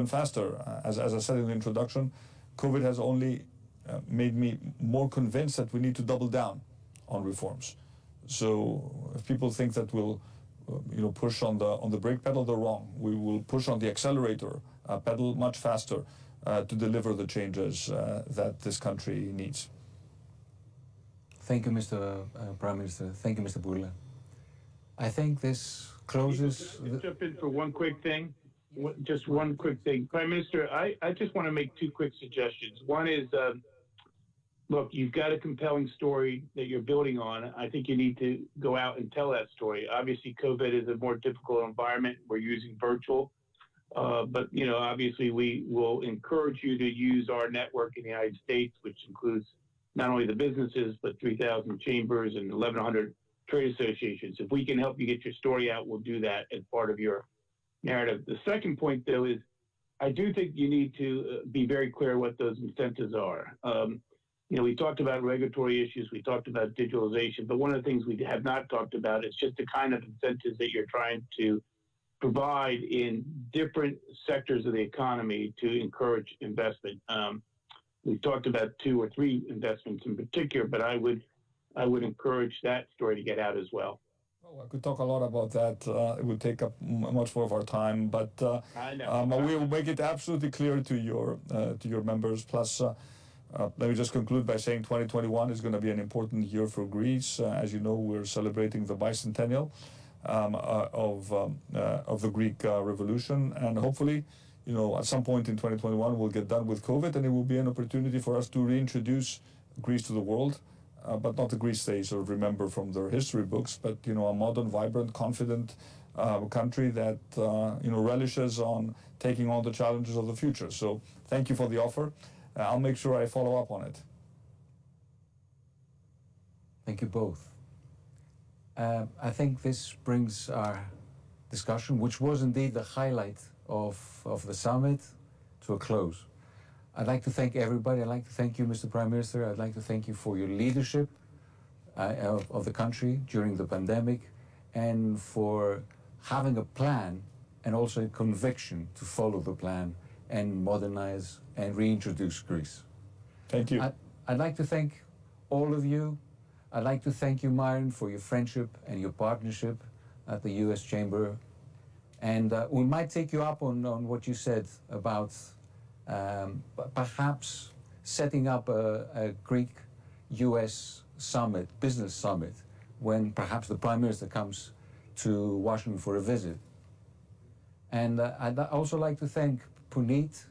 faster. As I said in the introduction, COVID has only made me more convinced that we need to double down on reforms. So if people think that we'll push on the brake pedal, they're wrong. We will push on the accelerator pedal much faster to deliver the changes that this country needs.
Thank you, Mr. Prime Minister. Thank you, Mr. Bourla. I think this closes...
Jump in for one quick thing. Just one quick thing. Prime Minister, I just want to make two quick suggestions. One is, look, you've got a compelling story that you're building on. I think you need to go out and tell that story. Obviously, COVID is a more difficult environment. We're using virtual. But, obviously, we will encourage you to use our network in the United States, which includes not only the businesses, but 3,000 chambers and 1,100 trade associations. If we can help you get your story out, we'll do that as part of your narrative. The second point, though, is I do think you need to be very clear what those incentives are. We talked about regulatory issues, we talked about digitalization, but one of the things we have not talked about is just the kind of incentives that you're trying to provide in different sectors of the economy to encourage investment. We've talked about 2 or 3 investments in particular, but I would encourage that story to get out as well.
I could talk a lot about that. It would take up much more of our time, but we will make it absolutely clear to your members. Plus, Let me just conclude by saying 2021 is going to be an important year for Greece. As you know, we're celebrating the bicentennial of the Greek Revolution, and hopefully, you know, at some point in 2021 we'll get done with COVID, and it will be an opportunity for us to reintroduce Greece to the world, but not the Greece they sort of remember from their history books, but, you know, a modern, vibrant, confident country that, you know, relishes on taking on the challenges of the future. So thank you for the offer. I'll make sure I follow up on it.
Thank you both. I think this brings our discussion, which was indeed the highlight of the summit, to a close. I'd like to thank everybody. I'd like to thank you, Mr. Prime Minister. I'd like to thank you for your leadership of the country during the pandemic, and for having a plan and also a conviction to follow the plan and modernize and reintroduce Greece.
Thank you.
I'd like to thank all of you. I'd like to thank you, Myron, for your friendship and your partnership at the US Chamber. And we might take you up on what you said about perhaps setting up a Greek-US summit, business summit, when perhaps the Prime Minister comes to Washington for a visit. And I'd also like to thank Puneet,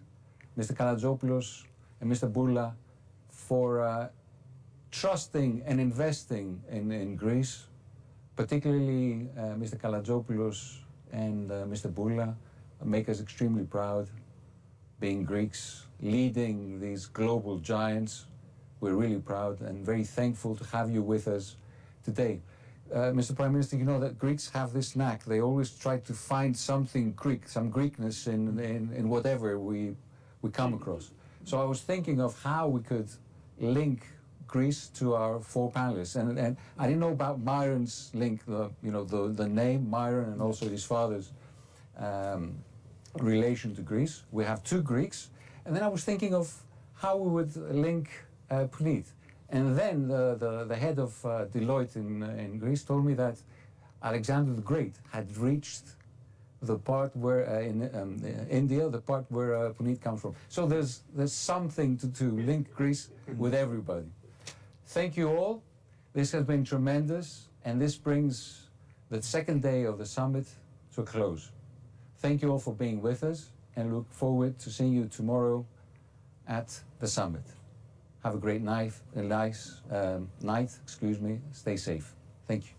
Mr. Kalatzopoulos, and Mr. Bourla for trusting and investing in Greece, particularly Mr. Kalatzopoulos and Mr. Bourla make us extremely proud, being Greeks, leading these global giants. We're really proud and very thankful to have you with us today. Mr. Prime Minister, you know that Greeks have this knack. They always try to find something Greek, some Greekness in whatever we come across. So I was thinking of how we could link Greece to our four panelists, and I didn't know about Myron's link, the name Myron, and also his father's relation to Greece. We have two Greeks, and then I was thinking of how we would link Puneet. And then the head of Deloitte in Greece told me that Alexander the Great had reached the part where in India, the part where Puneet comes from. So there's something to link Greece with everybody. Thank you all. This has been tremendous, and this brings the second day of the summit to a close. Thank you all for being with us, and look forward to seeing you tomorrow at the summit. Have a great night. Stay safe. Thank you.